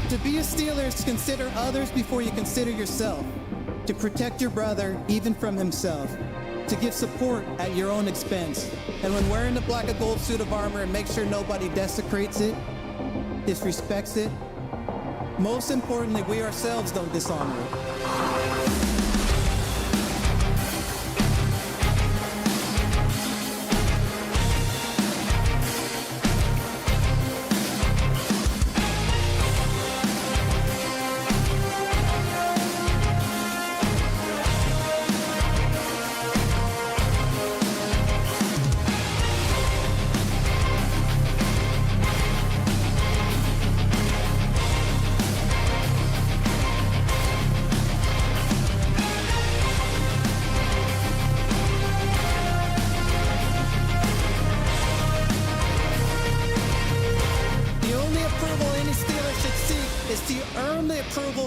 To be a Steelers, consider others before you consider yourself. To protect your brother, even from himself. To give support at your own expense. And when wearing the black and gold suit of armor, make sure nobody desecrates it, disrespects it. Most importantly, we ourselves don't dishonor it.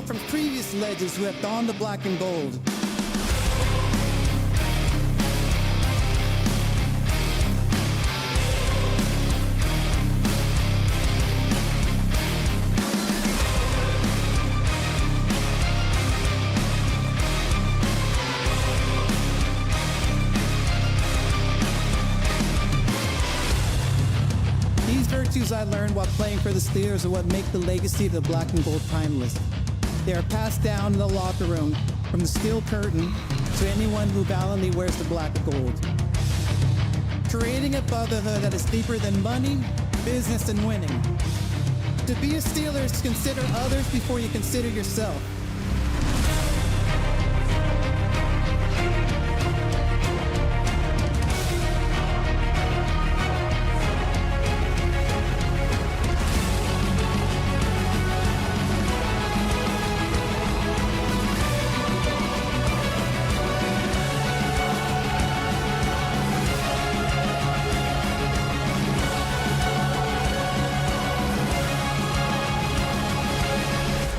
From previous legends who have donned the black and gold. These virtues I learned while playing for the Steelers are what make the legacy of the black and gold timeless. They are passed down in the locker room from the steel curtain to anyone who valiantly wears the black and gold. Creating a brotherhood that is deeper than money, business, and winning. To be a Steelers, consider others before you consider yourself.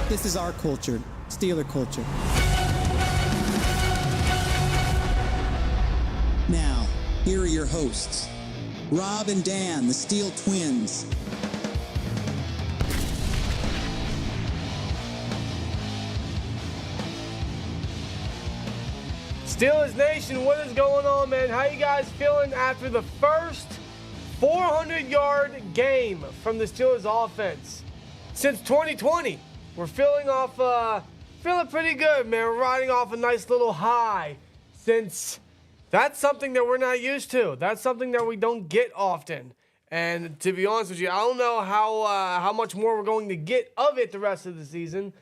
This is our culture, Steeler culture. Now, here are your hosts, Rob and Dan, the Steel Twins. Steelers Nation, what is going on, man? How you guys feeling after the first 400-yard game from the Steelers offense since 2020? We're feeling pretty good, man. We're riding off a nice little high since that's something that we're not used to. That's something that we don't get often. And to be honest with you, I don't know how much more we're going to get of it the rest of the season.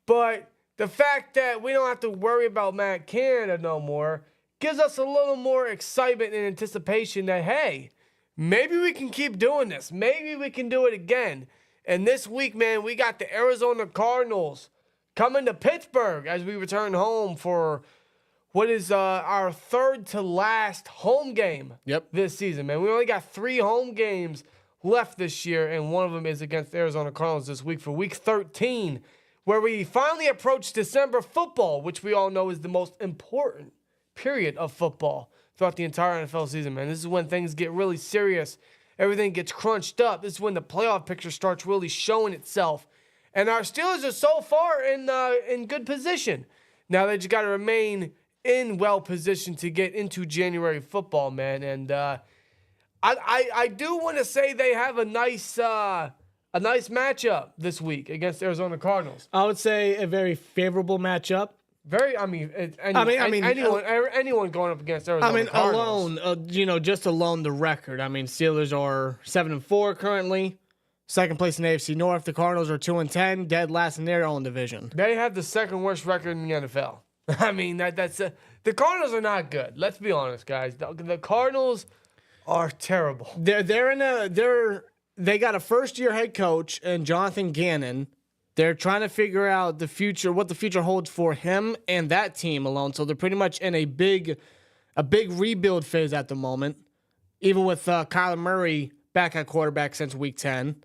But the fact that we don't have to worry about Matt Canada no more gives us a little more excitement and anticipation that, hey, maybe we can keep doing this. Maybe we can do it again. And this week, man, we got the Arizona Cardinals coming to Pittsburgh as we return home for what is our third to last home game this season, man. We only got 3 home games left this year, and one of them is against the Arizona Cardinals this week for Week 13, where we finally approach December football, which we all know is the most important period of football throughout the entire NFL season, man. This is when things get really serious. Everything gets crunched up. This is when the playoff picture starts really showing itself. And our Steelers are so far in good position. Now they just got to remain in well position to get into January football, man. And I do want to say they have a nice matchup this week against Arizona Cardinals. I would say a very favorable matchup. Anyone going up against Arizona Cardinals. Alone the record. I mean, Steelers are 7-4 currently, second place in the AFC North. The Cardinals are 2-10, dead last in their own division. They have the second worst record in the NFL. I mean, the Cardinals are not good. Let's be honest, guys. The Cardinals are terrible. They got a first-year head coach and Jonathan Gannon. They're trying to figure out the future, what the future holds for him and that team alone. So they're pretty much in a big rebuild phase at the moment. Even with Kyler Murray back at quarterback since Week 10,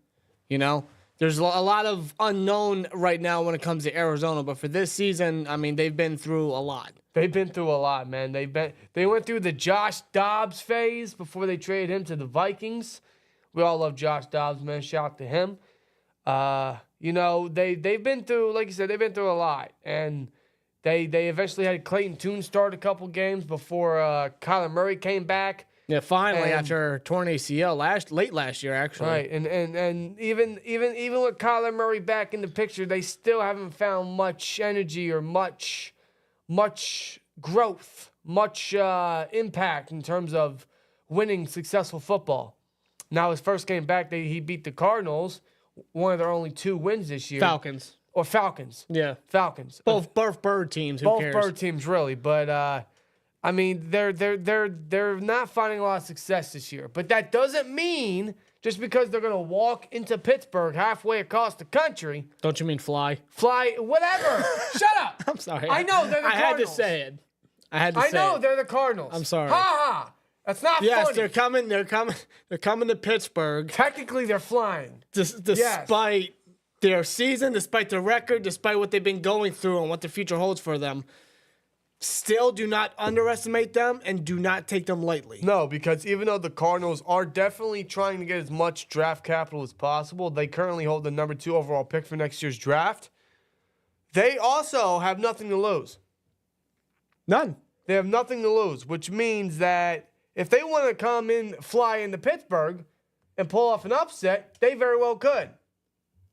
there's a lot of unknown right now when it comes to Arizona. But for this season, I mean, they've been through a lot. They've been through a lot, man. They went through the Josh Dobbs phase before they traded him to the Vikings. We all love Josh Dobbs, man. Shout out to him. They've been through, like you said, they've been through a lot, and they eventually had Clayton Tune start a couple games before Kyler Murray came back. Yeah, finally after torn ACL late last year, actually. Right, and even with Kyler Murray back in the picture, they still haven't found much energy or much growth, much impact in terms of winning successful football. Now his first game back, he beat the Cardinals, one of their only 2 wins this year. Falcons. Yeah, Falcons. Both bird teams. Who cares? Both bird teams, really. But I mean, they're not finding a lot of success this year. But that doesn't mean just because they're gonna walk into Pittsburgh halfway across the country. Don't you mean fly? Fly, whatever. Shut up. I'm sorry. I know they're the Cardinals. I had to say it. I know they're the Cardinals. I'm sorry. Ha ha. That's not funny. Yes, they're coming. They're coming to Pittsburgh. Technically, they're flying. Despite their season, despite their record, despite what they've been going through and what the future holds for them, still do not underestimate them and do not take them lightly. No, because even though the Cardinals are definitely trying to get as much draft capital as possible, they currently hold the number 2 overall pick for next year's draft. They also have nothing to lose. None. They have nothing to lose, which means that if they want to fly into Pittsburgh and pull off an upset, they very well could.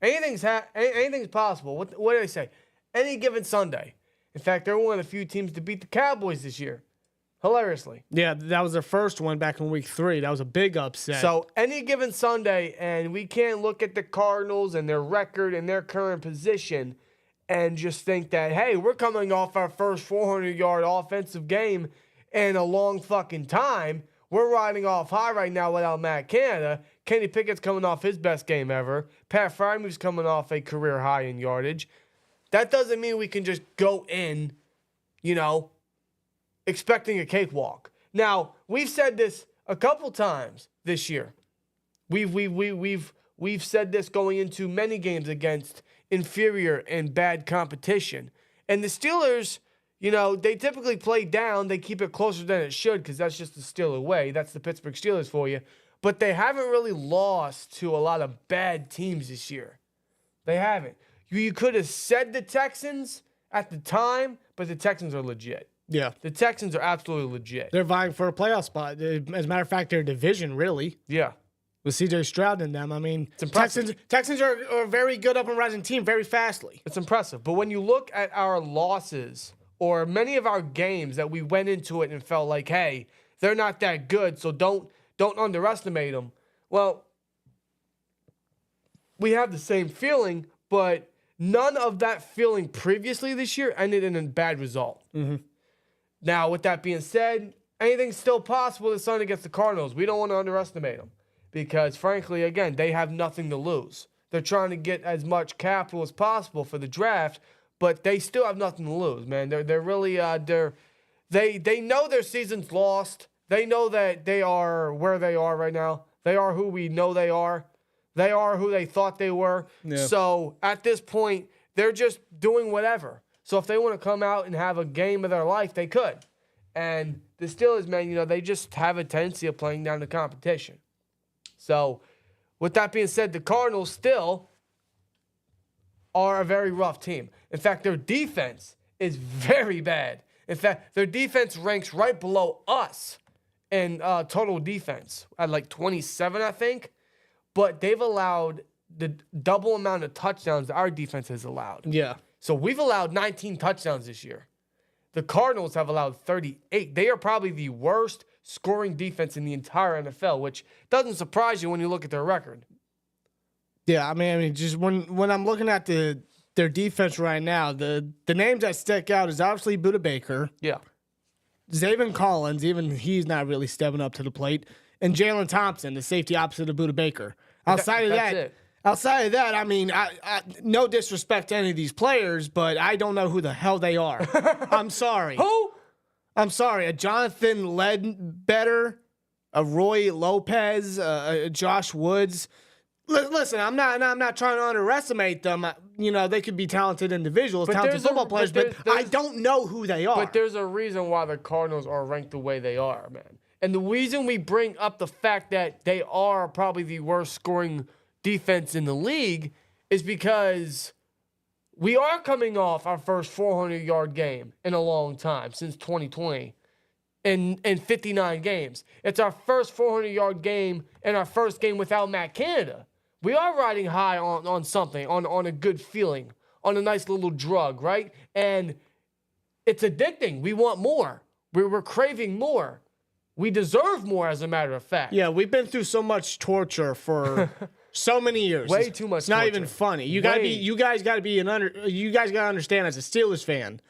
Anything's possible. What do they say? Any given Sunday. In fact, they're one of the few teams to beat the Cowboys this year. Hilariously. Yeah, that was their first one back in week 3. That was a big upset. So any given Sunday, and we can't look at the Cardinals and their record and their current position and just think that, hey, we're coming off our first 400-yard offensive game in a long fucking time. We're riding off high right now without Matt Canada. Kenny Pickett's coming off his best game ever. Pat Frymuth's coming off a career high in yardage. That doesn't mean we can just go in, expecting a cakewalk. Now, we've said this a couple times this year. We've said this going into many games against inferior and bad competition. And the Steelers, they typically play down. They keep it closer than it should because that's just the Steeler way. That's the Pittsburgh Steelers for you. But they haven't really lost to a lot of bad teams this year. They haven't. You could have said the Texans at the time, but the Texans are legit. Yeah. The Texans are absolutely legit. They're vying for a playoff spot. As a matter of fact, their division, really. Yeah. With C.J. Stroud in them. I mean, Texans are a very good up-and-rising team very fastly. It's impressive. But when you look at our losses or many of our games that we went into it and felt like, hey, they're not that good, so don't underestimate them. Well, we have the same feeling, but none of that feeling previously this year ended in a bad result. Mm-hmm. Now, with that being said, anything's still possible this Sunday against the Cardinals. We don't want to underestimate them because, frankly, again, they have nothing to lose. They're trying to get as much capital as possible for the draft, but they still have nothing to lose, man. They're really they know their season's lost. They know that they are where they are right now. They are who we know they are. They are who they thought they were. Yeah. So at this point, they're just doing whatever. So if they want to come out and have a game of their life, they could. And the Steelers, man, they just have a tendency of playing down the competition. So with that being said, the Cardinals still are a very rough team. In fact, their defense is very bad. In fact, their defense ranks right below us in total defense at like 27, I think. But they've allowed the double amount of touchdowns that our defense has allowed. Yeah. So we've allowed 19 touchdowns this year. The Cardinals have allowed 38. They are probably the worst scoring defense in the entire NFL, which doesn't surprise you when you look at their record. Yeah, I mean, just when I'm looking at their defense right now, the names that stick out is obviously Budda Baker. Yeah. Zaven Collins, even he's not really stepping up to the plate. And Jalen Thompson, the safety opposite of Budda Baker. Outside of that, I mean, I no disrespect to any of these players, but I don't know who the hell they are. I'm sorry. Who? I'm sorry. A Jonathan Ledbetter, a Roy Lopez, a Josh Woods. Listen, I'm not trying to underestimate them. They could be talented individuals, talented football players, but I don't know who they are. But there's a reason why the Cardinals are ranked the way they are, man. And the reason we bring up the fact that they are probably the worst scoring defense in the league is because we are coming off our first 400-yard game in a long time, since 2020, in 59 games. It's our first 400-yard game and our first game without Matt Canada. We are riding high on something, on a good feeling, on a nice little drug, right? And it's addicting. We want more. We're craving more. We deserve more, as a matter of fact. Yeah, we've been through so much torture for so many years. Way too much. It's not even funny. You guys got to understand as a Steelers fan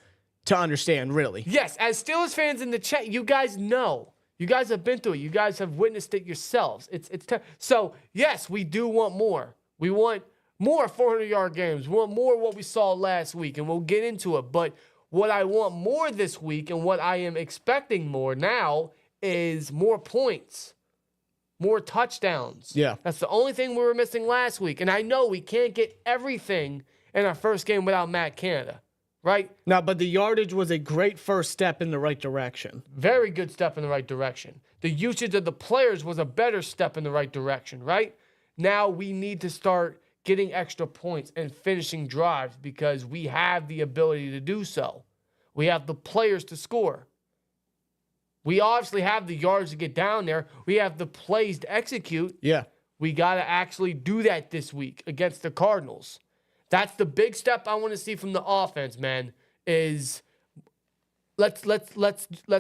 to understand, really. Yes, as Steelers fans in the chat, you guys know. You guys have been through it. You guys have witnessed it yourselves. So yes, we do want more. We want more 400-yard games. We want more of what we saw last week, and we'll get into it. But what I want more this week, and what I am expecting more now, is more points, more touchdowns. Yeah. That's the only thing we were missing last week. And I know we can't get everything in our first game without Matt Canada, right? No, but the yardage was a great first step in the right direction. Very good step in the right direction. The usage of the players was a better step in the right direction, right? Now we need to start getting extra points and finishing drives because we have the ability to do so. We have the players to score. We obviously have the yards to get down there. We have the plays to execute. Yeah. We got to actually do that this week against the Cardinals. That's the big step I want to see from the offense, man, is let's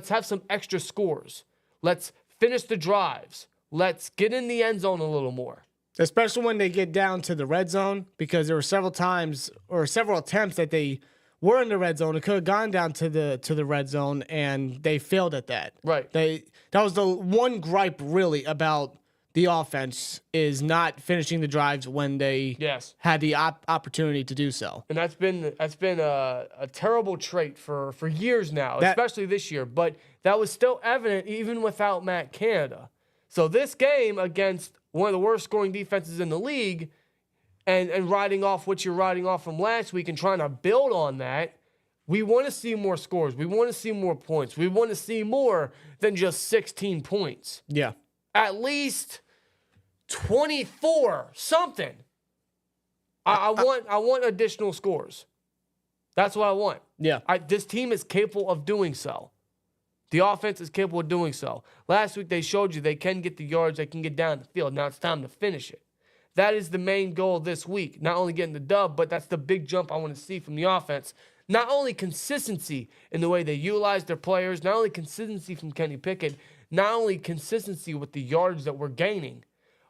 have some extra scores. Let's finish the drives. Let's get in the end zone a little more. Especially when they get down to the red zone, because there were several times or several attempts that they were in the red zone. It could have gone down to the red zone, and they failed at that. Right. That was the one gripe really about the offense, is not finishing the drives when they had the opportunity to do so. And that's been a terrible trait for years now, especially this year. But that was still evident even without Matt Canada. So this game against one of the worst scoring defenses in the league, and riding off what you're riding off from last week and trying to build on that, we want to see more scores. We want to see more points. We want to see more than just 16 points. Yeah. At least 24, something. I want additional scores. That's what I want. Yeah. This team is capable of doing so. The offense is capable of doing so. Last week they showed you they can get the yards, they can get down the field. Now it's time to finish it. That is the main goal this week. Not only getting the dub, but that's the big jump I want to see from the offense. Not only consistency in the way they utilize their players, not only consistency from Kenny Pickett, not only consistency with the yards that we're gaining,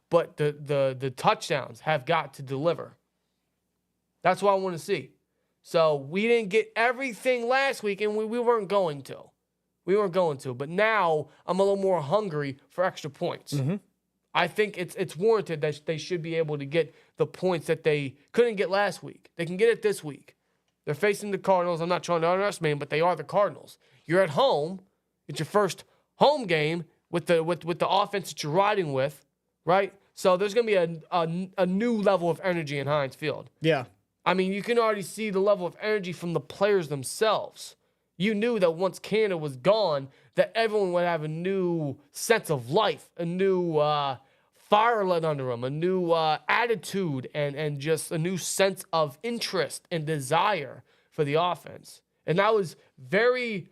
but the touchdowns have got to deliver. That's what I want to see. So we didn't get everything last week, and we weren't going to. We weren't going to. But now I'm a little more hungry for extra points. Mm-hmm. I think it's warranted that they should be able to get the points that they couldn't get last week. They can get it this week. They're facing the Cardinals. I'm not trying to underestimate them, but they are the Cardinals. You're at home. It's your first home game with the offense that you're riding with, right? So there's going to be a new level of energy in Heinz Field. Yeah. I mean, you can already see the level of energy from the players themselves. You knew that once Canada was gone, that everyone would have a new sense of life, a new fire lit under them, a new attitude, and just a new sense of interest and desire for the offense. And that was very,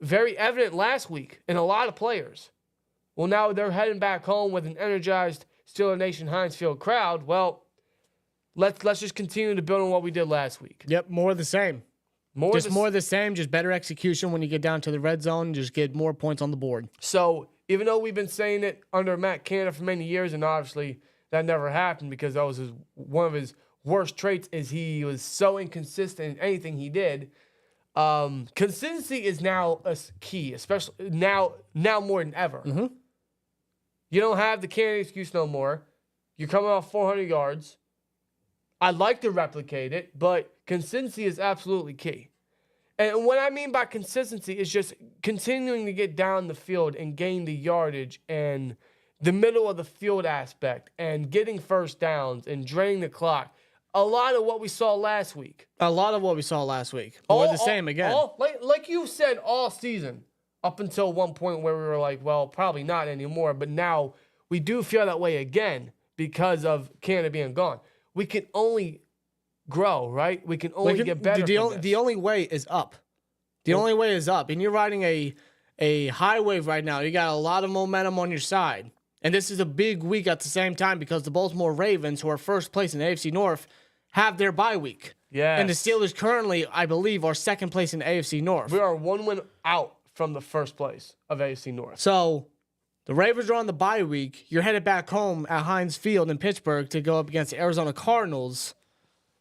very evident last week in a lot of players. Well, now they're heading back home with an energized Steelers Nation Heinz Field crowd. Well, let's just continue to build on what we did last week. Yep, more of the same. More of the same, just better execution when you get down to the red zone, just get more points on the board. So even though we've been saying it under Matt Canada for many years, and obviously that never happened because that was one of his worst traits, is he was so inconsistent in anything he did. Consistency is now a key, especially now more than ever. Mm-hmm. You don't have the Canada excuse no more. You're coming off 400 yards. I'd like to replicate it, but consistency is absolutely key. And what I mean by consistency is just continuing to get down the field and gain the yardage and the middle of the field aspect and getting first downs and draining the clock. A lot of what we saw last week. More the same again. Like you said, all season, up until one point where we were like, well, probably not anymore. But now we do feel that way again because of Canada being gone. We can only grow, right? We can only get better. The only way is up. The only way is up. And you're riding a high wave right now. You got a lot of momentum on your side. And this is a big week at the same time because the Baltimore Ravens, who are first place in the AFC North, have their bye week. Yeah. And the Steelers currently, I believe, are second place in the AFC North. We are 1 win out from the first place of AFC North. So the Ravens are on the bye week. You're headed back home at Heinz Field in Pittsburgh to go up against the Arizona Cardinals.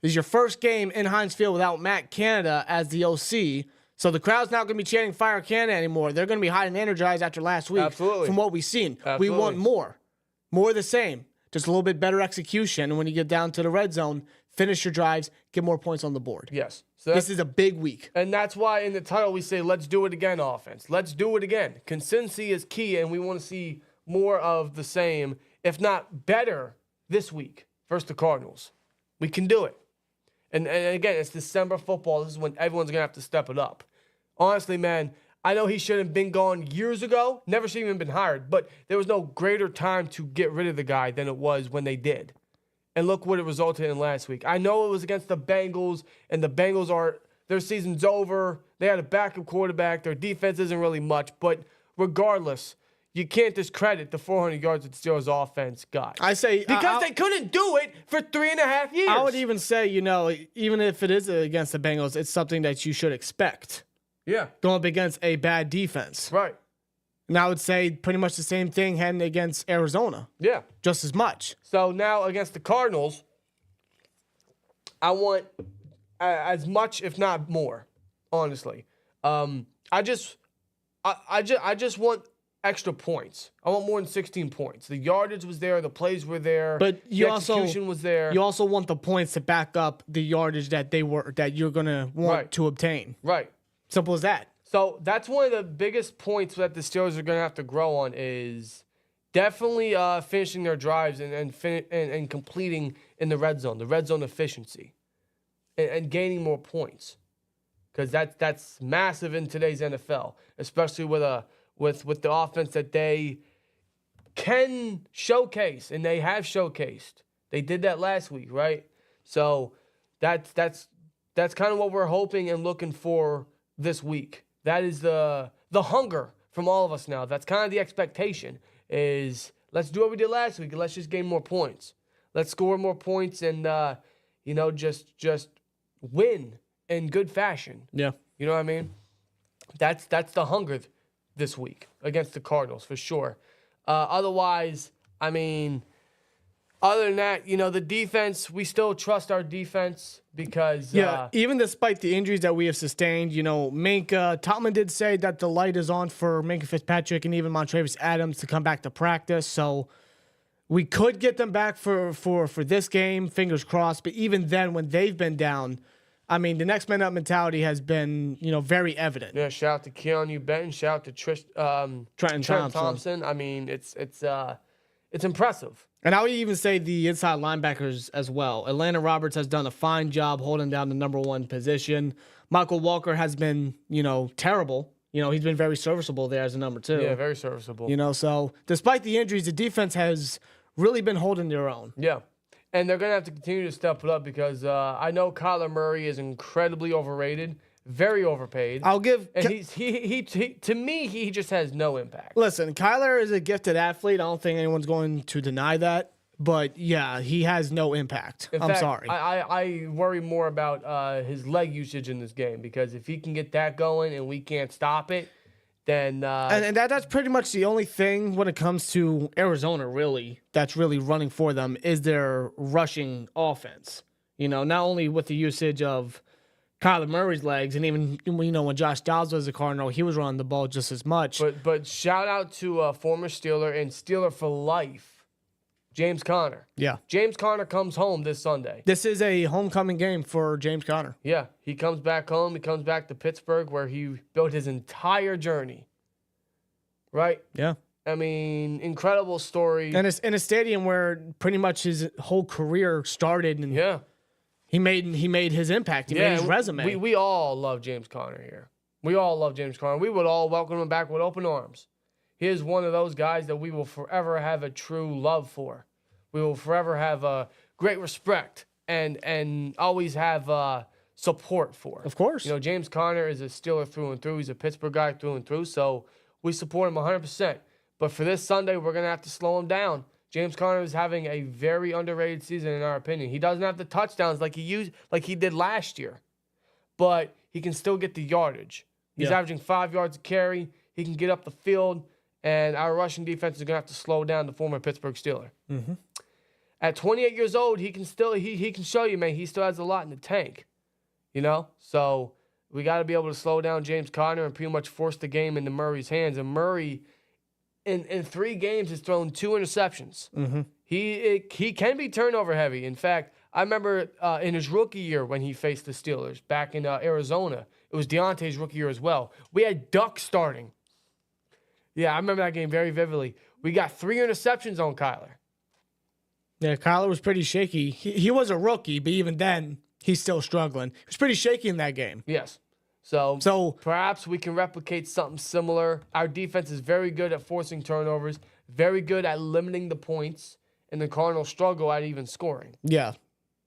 This is your first game in Heinz Field without Matt Canada as the OC. So the crowd's not going to be chanting Fire Canada anymore. They're going to be hot and energized after last week. Absolutely. From what we've seen. Absolutely. We want more. More of the same. Just a little bit better execution. And when you get down to the red zone, finish your drives, get more points on the board. Yes. So this is a big week. And that's why in the title we say, let's do it again, offense. Let's do it again. Consistency is key, and we want to see more of the same, if not better, this week versus the Cardinals. We can do it. And again, it's December football. This is when everyone's going to have to step it up. Honestly, man, I know he should have been gone years ago. Never should have even been hired. But there was no greater time to get rid of the guy than it was when they did. And look what it resulted in last week. I know it was against the Bengals, and the Bengals their season's over. They had a backup quarterback. Their defense isn't really much. But regardless, you can't discredit the 400 yards that the Steelers offense got. I say because they couldn't do it for 3.5 years. I would even say, even if it is against the Bengals, it's something that you should expect. Yeah. Going up against a bad defense. Right. And I would say pretty much the same thing heading against Arizona. Yeah. Just as much. So now against the Cardinals, I want as much, if not more, honestly. I just want extra points. I want more than 16 points. The yardage was there, the plays were there, but the execution was there. You also want the points to back up the yardage that you're gonna want to obtain. Right. Simple as that. So that's one of the biggest points that the Steelers are going to have to grow on is definitely finishing their drives and completing in the red zone efficiency, and gaining more points, because that's massive in today's NFL, especially with the offense that they can showcase, and they have showcased. They did that last week, right? So that's kind of what we're hoping and looking for this week. That is the hunger from all of us now. That's kind of the expectation is let's do what we did last week and let's just gain more points. Let's score more points and, just win in good fashion. Yeah. You know what I mean? That's the hunger this week against the Cardinals for sure. Otherwise, I mean, other than that, the defense, we still trust our defense because... even despite the injuries that we have sustained, Minka, Tottenham did say that the light is on for Minka Fitzpatrick and even Montravius Adams to come back to practice. So we could get them back for this game, fingers crossed. But even then, when they've been down, I mean, the next man up mentality has been, very evident. Yeah, shout out to Keanu Benton, shout out to Trent Thompson. I mean, it's impressive. And I would even say the inside linebackers as well. Atlanta Roberts has done a fine job holding down the number one position. Michael Walker has been, terrible. He's been very serviceable there as a number two. Yeah, very serviceable. So despite the injuries, the defense has really been holding their own. Yeah. And they're going to have to continue to step it up because I know Kyler Murray is incredibly overrated, very overpaid. I'll give... And to me, he just has no impact. Listen, Kyler is a gifted athlete. I don't think anyone's going to deny that. But, yeah, he has no impact. I'm sorry. I worry more about his leg usage in this game because if he can get that going and we can't stop it, then... And that's pretty much the only thing when it comes to Arizona, really, that's really running for them is their rushing offense. Not only with the usage of Kyler Murray's legs, and even, when Josh Dobbs was a Cardinal, he was running the ball just as much. But shout out to a former Steeler and Steeler for life, James Conner. Yeah. James Conner comes home this Sunday. This is a homecoming game for James Conner. Yeah. He comes back home. He comes back to Pittsburgh where he built his entire journey. Right? Yeah. I mean, incredible story. And it's in a stadium where pretty much his whole career started. And yeah. He made his impact. He made his resume. We all love James Conner here. We all love James Conner. We would all welcome him back with open arms. He is one of those guys that we will forever have a true love for. We will forever have a great respect and always have support for. Of course. You know, James Conner is a Steeler through and through. He's a Pittsburgh guy through and through, so we support him 100%. But for this Sunday, we're going to have to slow him down. James Conner is having a very underrated season, in our opinion. He doesn't have the touchdowns like he did last year, but he can still get the yardage. He's averaging 5 yards a carry. He can get up the field, and our rushing defense is going to have to slow down the former Pittsburgh Steeler. Mm-hmm. At 28 years old, he can show you, man, he still has a lot in the tank. You know? So we got to be able to slow down James Conner and pretty much force the game into Murray's hands. And Murray, in 3 games, has thrown 2 interceptions. Mm-hmm. He can be turnover heavy. In fact, I remember in his rookie year when he faced the Steelers back in Arizona. It was Deontay's rookie year as well. We had Duck starting. Yeah, I remember that game very vividly. We got 3 interceptions on Kyler. Yeah, Kyler was pretty shaky. He was a rookie, but even then, he's still struggling. He was pretty shaky in that game. Yes. So perhaps we can replicate something similar. Our defense is very good at forcing turnovers, very good at limiting the points, and the Cardinals struggle at even scoring. Yeah.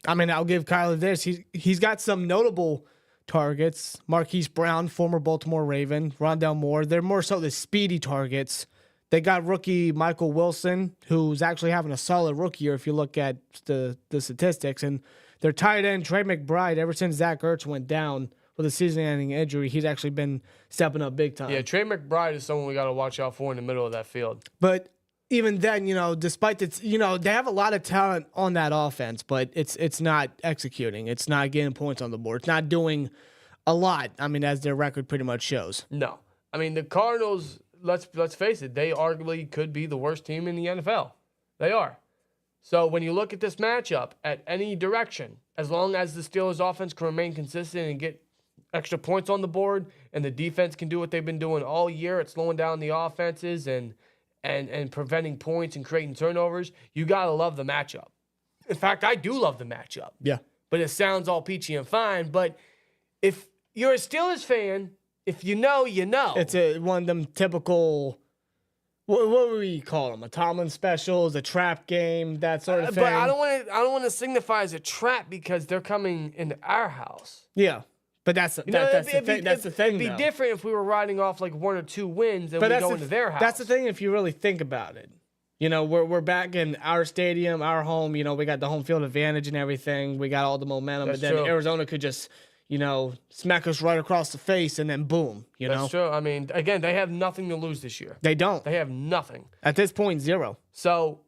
I mean, I'll give Kyler this. He's got some notable targets. Marquise Brown, former Baltimore Raven, Rondell Moore. They're more so the speedy targets. They got rookie Michael Wilson, who's actually having a solid rookie year if you look at the statistics. And their tight end, Trey McBride, ever since Zach Ertz went down with a season-ending injury, he's actually been stepping up big time. Yeah, Trey McBride is someone we got to watch out for in the middle of that field. But even then, despite it's, they have a lot of talent on that offense, but it's not executing. It's not getting points on the board. It's not doing a lot. I mean, as their record pretty much shows. No. I mean, the Cardinals, let's face it, they arguably could be the worst team in the NFL. They are. So when you look at this matchup at any direction, as long as the Steelers offense can remain consistent and get extra points on the board and the defense can do what they've been doing all year at slowing down the offenses and preventing points and creating turnovers, you got to love the matchup. In fact, I do love the matchup. Yeah. But it sounds all peachy and fine. But if you're a Steelers fan, if you know, you know. It's one of them typical, what would we call them? A Tomlin specials, a trap game, that sort of thing. But I don't want to signify as a trap because they're coming into our house. Yeah. But that's the thing. That's the thing. It'd be different if we were riding off like 1 or 2 wins and we go into their house. That's the thing if you really think about it. We're back in our stadium, our home. We got the home field advantage and everything. We got all the momentum. That's but then true. Arizona could just, smack us right across the face and then boom, That's true. I mean, again, they have nothing to lose this year. They don't. They have nothing. At this point, 0. So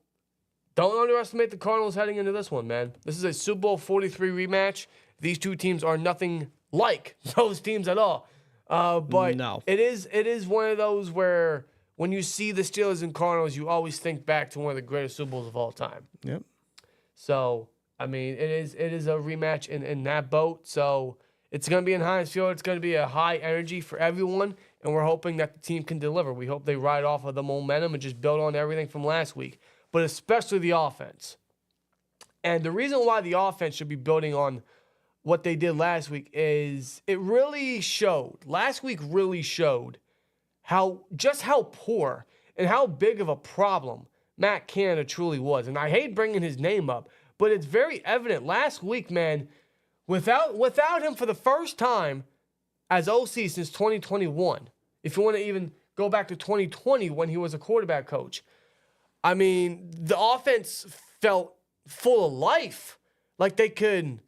don't underestimate the Cardinals heading into this one, man. This is a Super Bowl 43 rematch. These 2 teams are nothing like those teams at all. But no. It is one of those where when you see the Steelers and Cardinals, you always think back to one of the greatest Super Bowls of all time. Yep. So, I mean, it is a rematch in that boat. So it's going to be in Heinz Field. It's going to be a high energy for everyone, and we're hoping that the team can deliver. We hope they ride off of the momentum and just build on everything from last week, but especially the offense. And the reason why the offense should be building on what they did last week is last week really showed how poor and how big of a problem Matt Canada truly was. And I hate bringing his name up, but it's very evident last week, man, without him for the first time as OC since 2021, if you want to even go back to 2020 when he was a quarterback coach, I mean, the offense felt full of life, like they could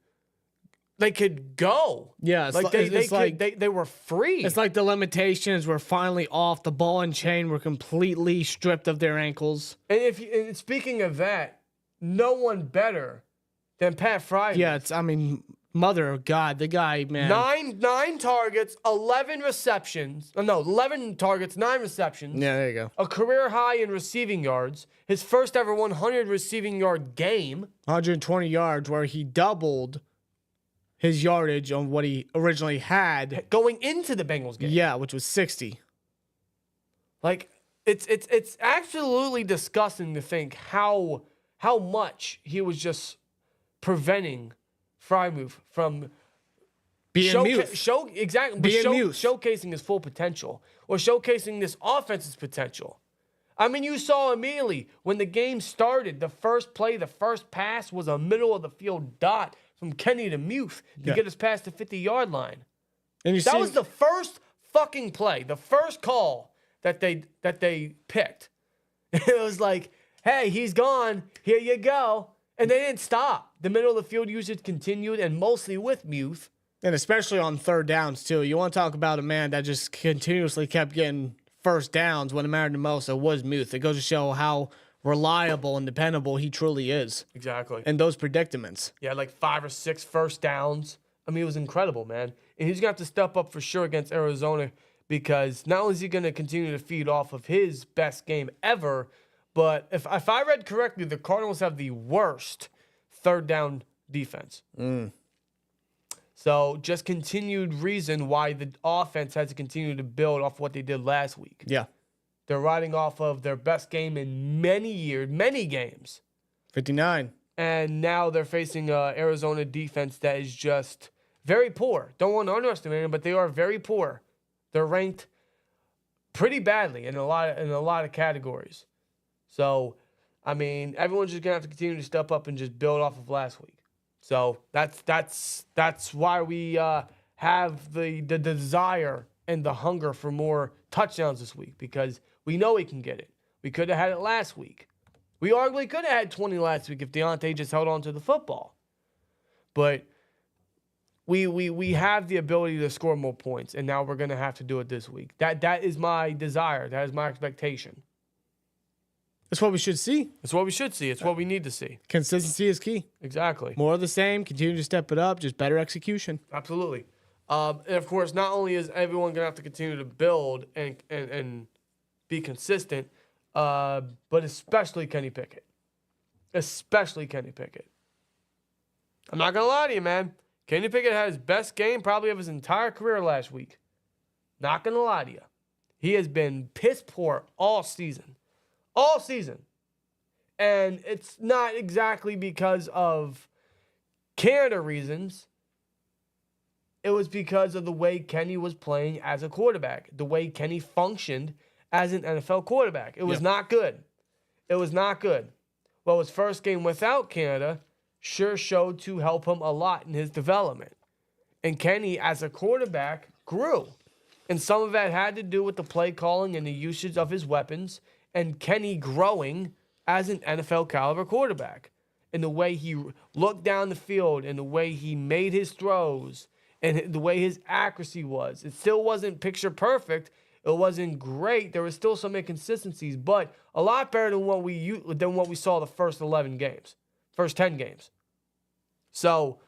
go. Yeah, they were free. It's like the limitations were finally off. The ball and chain were completely stripped of their ankles. And speaking of that, no one better than Pat Fryer. Yeah, mother of God, the guy, man. 9 targets, 11 receptions. 11 targets, 9 receptions. Yeah, there you go. A career high in receiving yards. His first ever 100 receiving yard game. 120 yards, where he doubled his yardage on what he originally had going into the Bengals game. Yeah, which was 60. Like, it's absolutely disgusting to think how much he was just preventing Freiermuth from showcasing his full potential or showcasing this offense's potential. I mean, you saw immediately when the game started, the first play, the first pass was a middle of the field dot from Kenny to Muth to get us past the 50-yard line. And that was the first fucking play, the first call that they picked. It was like, hey, he's gone. Here you go. And they didn't stop. The middle of the field usage continued, and mostly with Muth. And especially on third downs, too. You want to talk about a man that just continuously kept getting first downs when it mattered the most. It was Muth. It goes to show how reliable and dependable he truly is. Exactly. In those predicaments. Yeah, like 5 or 6 first downs. I mean, it was incredible, man. And he's going to have to step up for sure against Arizona because not only is he going to continue to feed off of his best game ever, but if I read correctly, the Cardinals have the worst third down defense. So just continued reason why the offense has to continue to build off what they did last week. Yeah. They're riding off of their best game in many years, many games. 59. And now they're facing Arizona defense that is just very poor. Don't want to underestimate them, but they are very poor. They're ranked pretty badly in a lot of categories. So, I mean, everyone's just gonna have to continue to step up and just build off of last week. So that's why we have the desire and the hunger for more touchdowns this week because we know we can get it. We could have had it last week. We arguably could have had 20 last week if Deontay just held on to the football. But we have the ability to score more points, and now we're going to have to do it this week. That is my desire. That is my expectation. That's what we should see. It's what we should see. It's what we need to see. Consistency is key. Exactly. More of the same. Continue to step it up. Just better execution. Absolutely. And, of course, not only is everyone going to have to continue to build and be consistent, but especially Kenny Pickett. Especially Kenny Pickett. I'm not going to lie to you, man. Kenny Pickett had his best game probably of his entire career last week. Not going to lie to you. He has been piss poor all season. All season. And it's not exactly because of Canada reasons. It was because of the way Kenny was playing as a quarterback. The way Kenny functioned as an NFL quarterback. It was not good. It was not good. Well, his first game without Canada sure showed to help him a lot in his development. And Kenny, as a quarterback, grew. And some of that had to do with the play calling and the usage of his weapons and Kenny growing as an NFL caliber quarterback. And the way he looked down the field and the way he made his throws and the way his accuracy was. It still wasn't picture perfect. It wasn't great. There was still some inconsistencies, but a lot better than what we saw the first 11 games, first 10 games. So,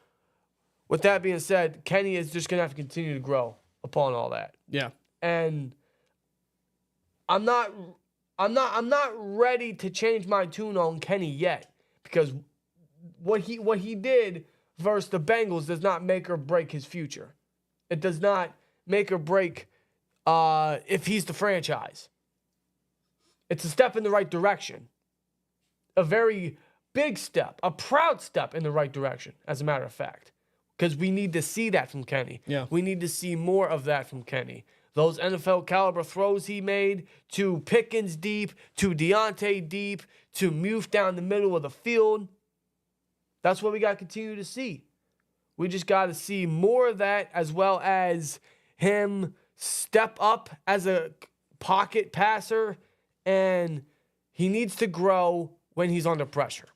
with that being said, Kenny is just going to have to continue to grow upon all that. Yeah. And I'm not ready to change my tune on Kenny yet because what he did versus the Bengals does not make or break his future. It does not make or break if he's the franchise. It's a step in the right direction. A very big step, a proud step in the right direction, as a matter of fact. Because we need to see that from Kenny. Yeah. We need to see more of that from Kenny. Those NFL caliber throws he made to Pickens deep, to Deontay deep, to Muth down the middle of the field. That's what we got to continue to see. We just got to see more of that, as well as him step up as a pocket passer, and he needs to grow when he's under pressure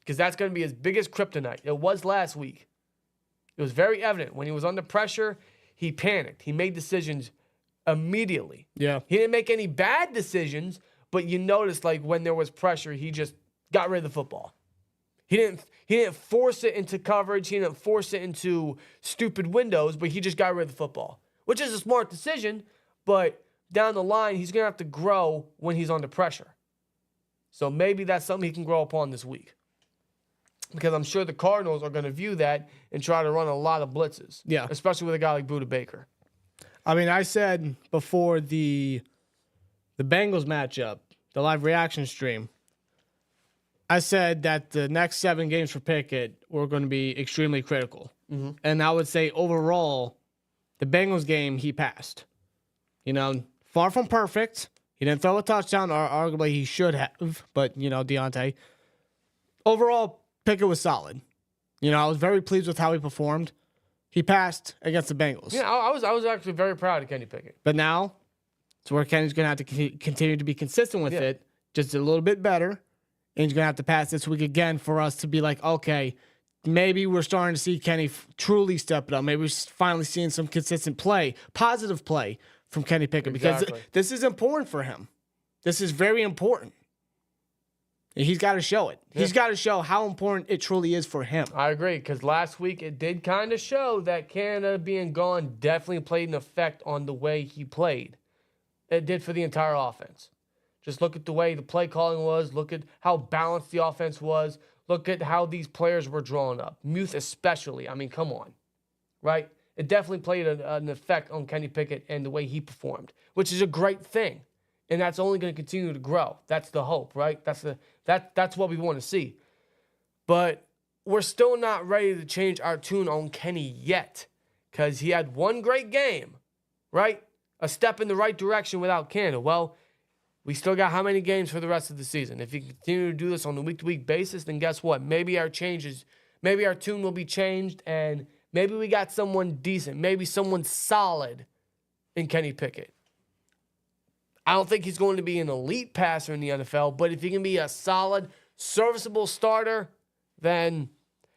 because that's going to be his biggest kryptonite. It was last week. It was very evident. When he was under pressure, he panicked. He made decisions immediately. Yeah. He didn't make any bad decisions, but you noticed, like, when there was pressure, he just got rid of the football. He didn't force it into coverage. He didn't force it into stupid windows, but he just got rid of the football, which is a smart decision, but down the line, he's going to have to grow when he's under pressure. So maybe that's something he can grow upon this week. Because I'm sure the Cardinals are going to view that and try to run a lot of blitzes. Yeah. Especially with a guy like Budda Baker. I mean, I said before the Bengals matchup, the live reaction stream, I said that the next 7 games for Pickett were going to be extremely critical. Mm-hmm. And I would say overall, the Bengals game, he passed. You know, far from perfect. He didn't throw a touchdown, or arguably he should have, but, Deontay. Overall, Pickett was solid. I was very pleased with how he performed. He passed against the Bengals. Yeah, I was actually very proud of Kenny Pickett. But now, it's where Kenny's going to have to continue to be consistent with it, just a little bit better. And he's going to have to pass this week again for us to be like, okay, maybe we're starting to see Kenny truly step it up. Maybe we're finally seeing some consistent play, positive play from Kenny Pickett. Because this is important for him. This is very important. And he's got to show it. Yeah. He's got to show how important it truly is for him. I agree, because last week it did kind of show that Canada being gone definitely played an effect on the way he played. It did for the entire offense. Just look at the way the play calling was. Look at how balanced the offense was. Look at how these players were drawn up. Muth especially. I mean, come on. Right? It definitely played an effect on Kenny Pickett and the way he performed, which is a great thing. And that's only going to continue to grow. That's the hope, right? That's what we want to see. But we're still not ready to change our tune on Kenny yet, because he had one great game, right? A step in the right direction without Canada. Well, we still got how many games for the rest of the season? If you continue to do this on a week-to-week basis, then guess what? Maybe our tune will be changed, and maybe we got someone decent, maybe someone solid in Kenny Pickett. I don't think he's going to be an elite passer in the NFL, but if he can be a solid, serviceable starter, then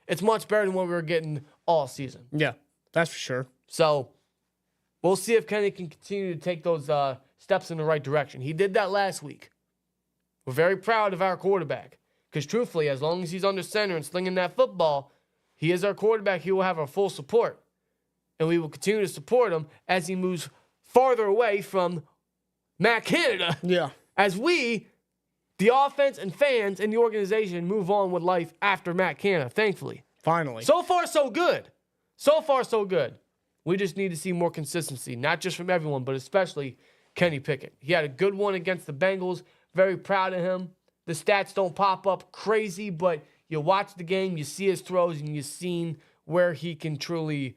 it's much better than what we were getting all season. Yeah, that's for sure. So we'll see if Kenny can continue to take those steps in the right direction. He did that last week. We're very proud of our quarterback, because truthfully, as long as he's under center and slinging that football, he is our quarterback. He will have our full support, and we will continue to support him as he moves farther away from Matt Canada. Yeah. As we, the offense and fans and the organization, move on with life after Matt Canada, thankfully. Finally. So far, so good. So far, so good. We just need to see more consistency, not just from everyone, but especially Kenny Pickett. He had a good one against the Bengals. Very proud of him. The stats don't pop up crazy, but you watch the game, you see his throws, and you've seen where he can truly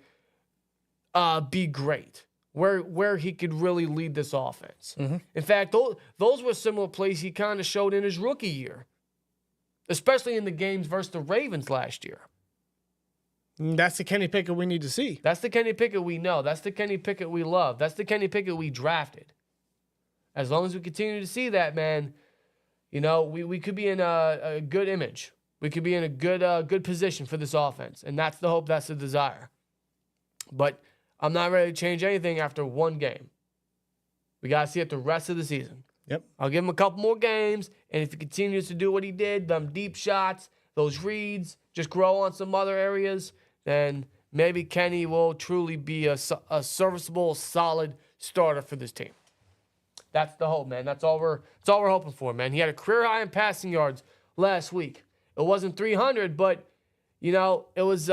be great. Where he could really lead this offense. Mm-hmm. In fact, those were similar plays he kind of showed in his rookie year, especially in the games versus the Ravens last year. That's the Kenny Pickett we need to see. That's the Kenny Pickett we know. That's the Kenny Pickett we love. That's the Kenny Pickett we drafted. As long as we continue to see that, man, we could be in a good image. We could be in a good position for this offense, and that's the hope. That's the desire. But I'm not ready to change anything after one game. We got to see it the rest of the season. Yep. I'll give him a couple more games, and if he continues to do what he did, them deep shots, those reads, just grow on some other areas, then maybe Kenny will truly be a serviceable, solid starter for this team. That's the hope, man. That's all we're hoping for, man. He had a career high in passing yards last week. It wasn't 300, but it was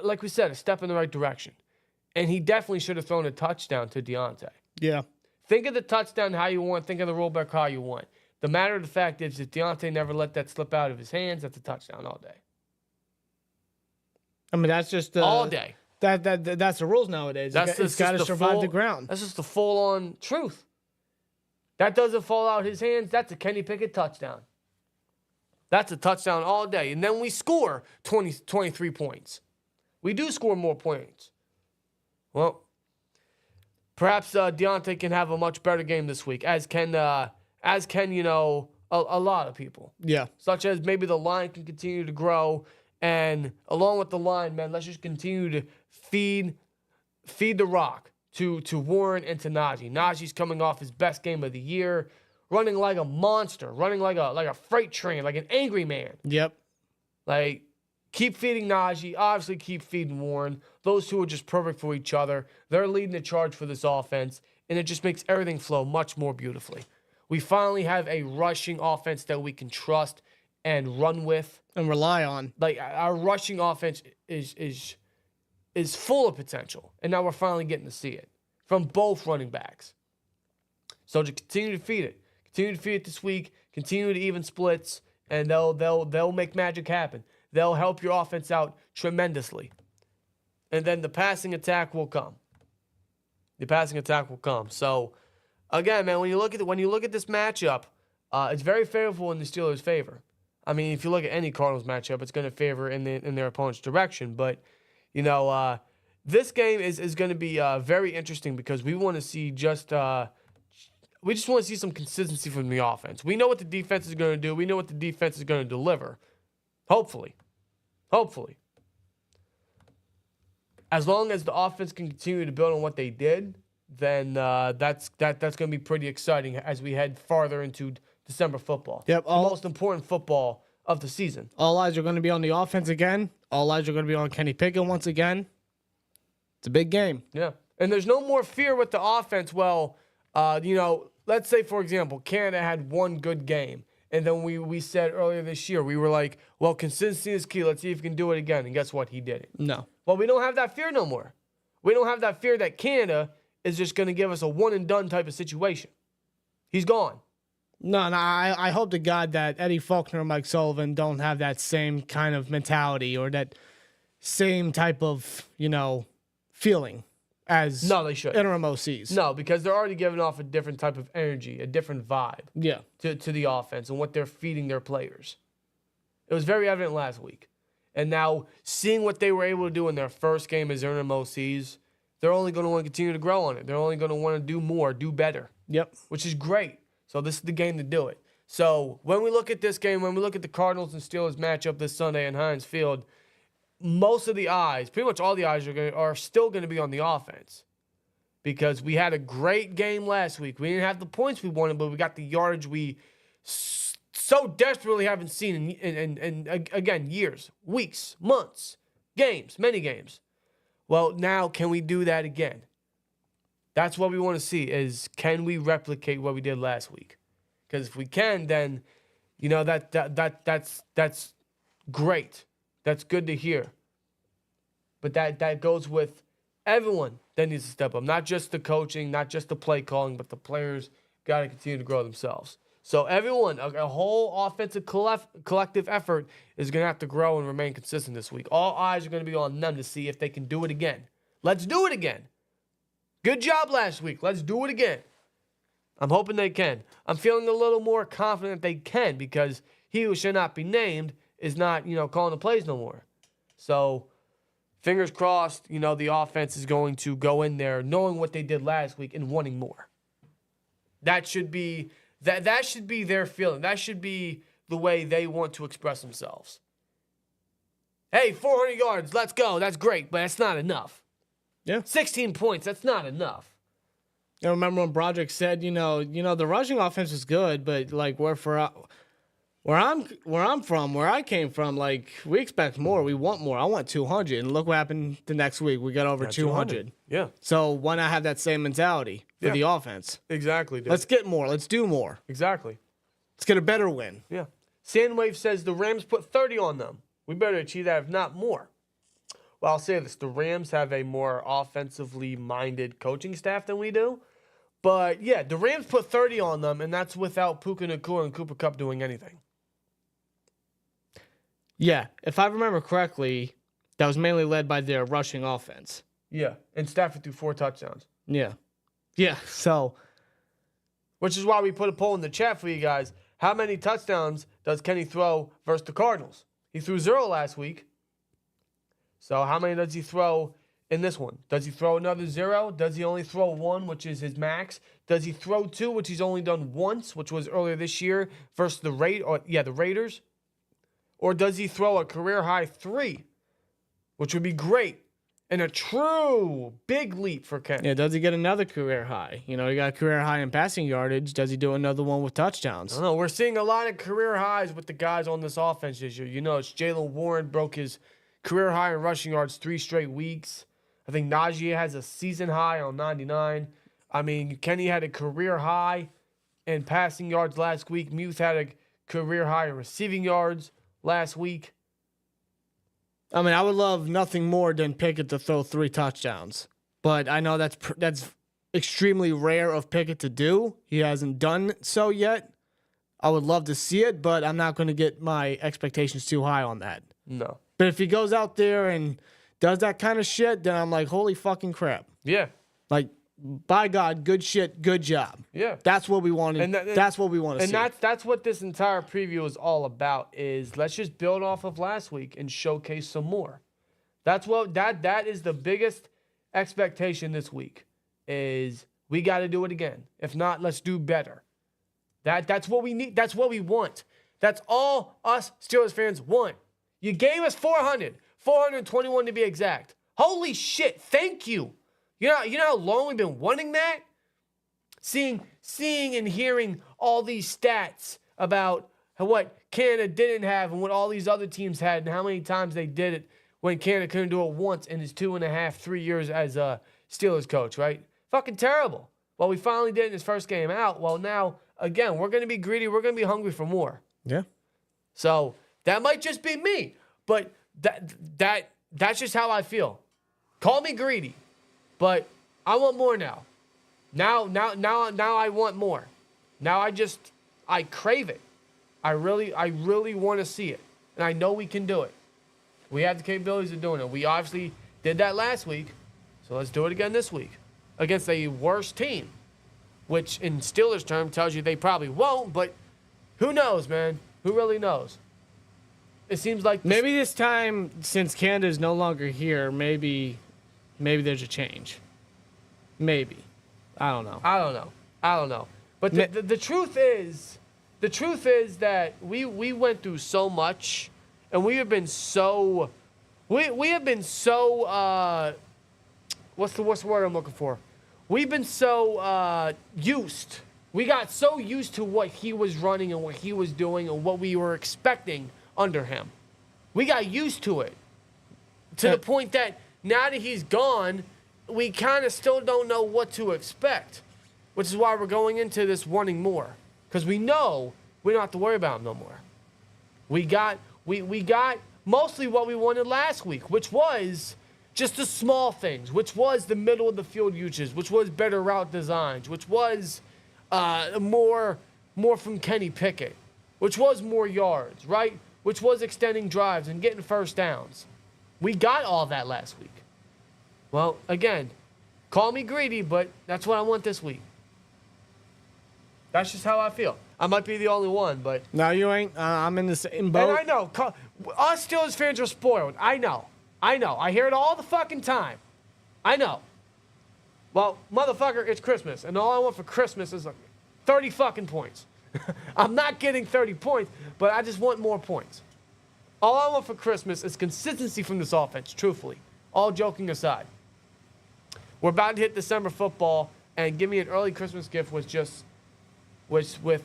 like we said, a step in the right direction. And he definitely should have thrown a touchdown to Deontay. Yeah. Think of the touchdown how you want. Think of the rollback how you want. The matter of the fact is that Deontay never let that slip out of his hands. That's a touchdown all day. I mean, that's just all day. That's the rules nowadays. It's got to survive the ground. That's just the full-on truth. That doesn't fall out his hands. That's a Kenny Pickett touchdown. That's a touchdown all day. And then we score 23 points. We do score more points. Well, perhaps Deontay can have a much better game this week, as can a lot of people. Yeah. Such as maybe the line can continue to grow, and along with the line, man, let's just continue to feed the rock to Warren and to Najee. Najee's coming off his best game of the year, running like a monster, running like a freight train, like an angry man. Yep. Like, keep feeding Najee. Obviously, keep feeding Warren. Those two are just perfect for each other. They're leading the charge for this offense, and it just makes everything flow much more beautifully. We finally have a rushing offense that we can trust and run with and rely on. Like, our rushing offense is full of potential, and now we're finally getting to see it from both running backs. So to continue to feed it this week. Continue to even splits, and they'll make magic happen. They'll help your offense out tremendously. And then the passing attack will come. The passing attack will come. So, again, man, when you look at this matchup, it's very favorable in the Steelers' favor. I mean, if you look at any Cardinals matchup, it's going to favor in their opponent's direction. But, this game is going to be very interesting because we want to see we just want to see some consistency from the offense. We know what the defense is going to do. We know what the defense is going to deliver. Hopefully. As long as the offense can continue to build on what they did, then that's going to be pretty exciting as we head farther into December football. Yep, the most important football of the season. All eyes are going to be on the offense again. All eyes are going to be on Kenny Pickett once again. It's a big game. Yeah, and there's no more fear with the offense. Well, let's say, for example, Canada had one good game. And then we said earlier this year, we were like, well, consistency is key. Let's see if we can do it again. And guess what? He did it. No. Well, we don't have that fear no more. We don't have that fear that Canada is just going to give us a one-and-done type of situation. He's gone. No, I hope to God that Eddie Faulkner and Mike Sullivan don't have that same kind of mentality or that same type of, feeling as no, they should. interim OCs. No, because they're already giving off a different type of energy, a different vibe to the offense and what they're feeding their players. It was very evident last week. And now seeing what they were able to do in their first game as interim OCs, they're only going to want to continue to grow on it. They're only going to want to do more, do better. Yep. Which is great. So this is the game to do it. So when we look at this game, when we look at the Cardinals and Steelers matchup this Sunday in Heinz Field, most of the eyes, pretty much all the eyes are still going to be on the offense because we had a great game last week. We didn't have the points we wanted, but we got the yardage we so desperately haven't seen in again, years, weeks, months, games, many games. Well, now can we do that again? That's what we want to see is can we replicate what we did last week? Because if we can, then, that's great. That's good to hear. But that goes with everyone that needs to step up. Not just the coaching, not just the play calling, but the players got to continue to grow themselves. So everyone, a whole offensive collective effort is going to have to grow and remain consistent this week. All eyes are going to be on them to see if they can do it again. Let's do it again. Good job last week. Let's do it again. I'm hoping they can. I'm feeling a little more confident they can because he who should not be named is not, calling the plays no more. So, fingers crossed, the offense is going to go in there knowing what they did last week and wanting more. That should be that should be their feeling. That should be the way they want to express themselves. Hey, 400 yards, let's go. That's great, but that's not enough. Yeah. 16 points, that's not enough. I remember when Broderick said, the rushing offense is good, but like where I came from, like we expect more, we want more. I want 200, and look what happened the next week. We got over 200. Yeah. So why not have that same mentality for the offense? Exactly. Dude. Let's get more. Let's do more. Exactly. Let's get a better win. Yeah. Sandwave says the Rams put 30 on them. We better achieve that, if not more. Well, I'll say this. The Rams have a more offensively minded coaching staff than we do. But, yeah, the Rams put 30 on them, and that's without Puka Nacua and Cooper Kupp doing anything. Yeah, if I remember correctly, that was mainly led by their rushing offense. Yeah, and Stafford threw 4 touchdowns. Yeah. Yeah, so. Which is why we put a poll in the chat for you guys. How many touchdowns does Kenny throw versus the Cardinals? He threw 0 last week. So how many does he throw in this one? Does he throw another 0? Does he only throw 1, which is his max? Does he throw 2, which he's only done once, which was earlier this year versus the Raiders? Or does he throw a career-high 3, which would be great, and a true big leap for Kenny? Yeah, does he get another career high? He got a career high in passing yardage. Does he do another one with touchdowns? I don't know. We're seeing a lot of career highs with the guys on this offense this year. It's Jaylen Warren broke his career high in rushing yards 3 straight weeks. I think Najee has a season high on 99. I mean, Kenny had a career high in passing yards last week. Muth had a career high in receiving yards last week. I mean, I would love nothing more than Pickett to throw 3 touchdowns. But I know that's extremely rare of Pickett to do. He hasn't done so yet. I would love to see it, but I'm not going to get my expectations too high on that. No. But if he goes out there and does that kind of shit, then I'm like, holy fucking crap. Yeah. Like, by God, good shit, good job. Yeah. That's what we wanted. That's what we want to see. And that's what this entire preview is all about, is let's just build off of last week and showcase some more. That's what that is the biggest expectation this week, is we got to do it again. If not, let's do better. That's what we need. That's what we want. That's all us Steelers fans want. You gave us 421 to be exact. Holy shit, thank you. You know how long we've been wanting that? Seeing and hearing all these stats about what Canada didn't have and what all these other teams had and how many times they did it when Canada couldn't do it once in his 2.5, 3 years as a Steelers coach, right? Fucking terrible. Well, we finally did in his first game out. Well, now, again, we're going to be greedy. We're going to be hungry for more. Yeah. So that might just be me, but that's just how I feel. Call me greedy, but I want more now. Now I want more. Now I crave it. I really want to see it, and I know we can do it. We have the capabilities of doing it. We obviously did that last week, so let's do it again this week against a worse team, which in Steelers term tells you they probably won't, but who knows, man? Who really knows? It seems like maybe this time, since Canada is no longer here, maybe there's a change. Maybe. I don't know. But the truth is that we went through so much, and we have been so what's the word I'm looking for? We've been so used. We got so used to what he was running and what he was doing and what we were expecting under him. We got used to it to the point that now that he's gone, we kind of still don't know what to expect, which is why we're going into this wanting more, because we know we don't have to worry about him no more. We got mostly what we wanted last week, which was just the small things, which was the middle of the field usage, which was better route designs, which was more from Kenny Pickett, which was more yards, right? Which was extending drives and getting first downs. We got all that last week. Well, again, call me greedy, but that's what I want this week. That's just how I feel. I might be the only one, but... No, you ain't. I'm in the same boat. And I know. Us Steelers fans are spoiled. I know. I hear it all the fucking time. I know. Well, motherfucker, it's Christmas, and all I want for Christmas is 30 fucking points. I'm not getting 30 points, but I just want more points. All I want for Christmas is consistency from this offense, truthfully. All joking aside. We're about to hit December football, and give me an early Christmas gift with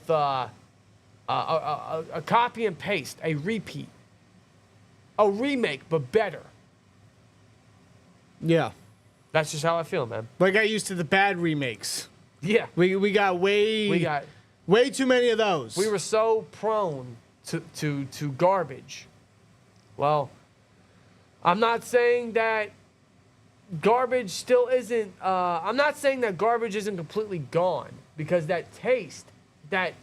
a copy and paste, a repeat, a remake, but better. Yeah. That's just how I feel, man. But I got used to the bad remakes. Yeah. We got way too many of those. We were so prone to garbage. Well, I'm not saying that garbage still isn't. I'm not saying that garbage isn't completely gone, because that taste, that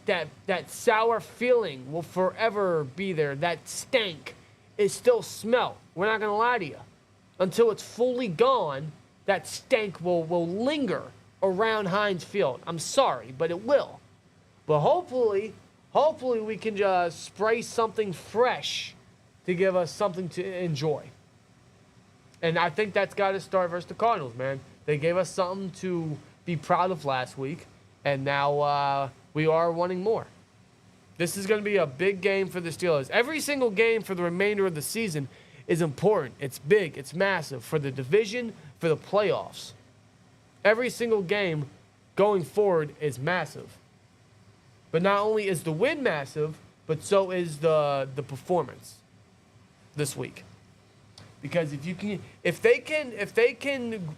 sour feeling will forever be there. That stank is still smell. We're not gonna lie to you. Until it's fully gone, that stank will linger around Heinz Field. I'm sorry, but it will. But hopefully we can just spray something fresh to give us something to enjoy. And I think that's got to start versus the Cardinals, man. They gave us something to be proud of last week, and now we are wanting more. This is going to be a big game for the Steelers. Every single game for the remainder of the season is important. It's big. It's massive for the division, for the playoffs. Every single game going forward is massive. But not only is the win massive, but so is the performance this week. Because if they can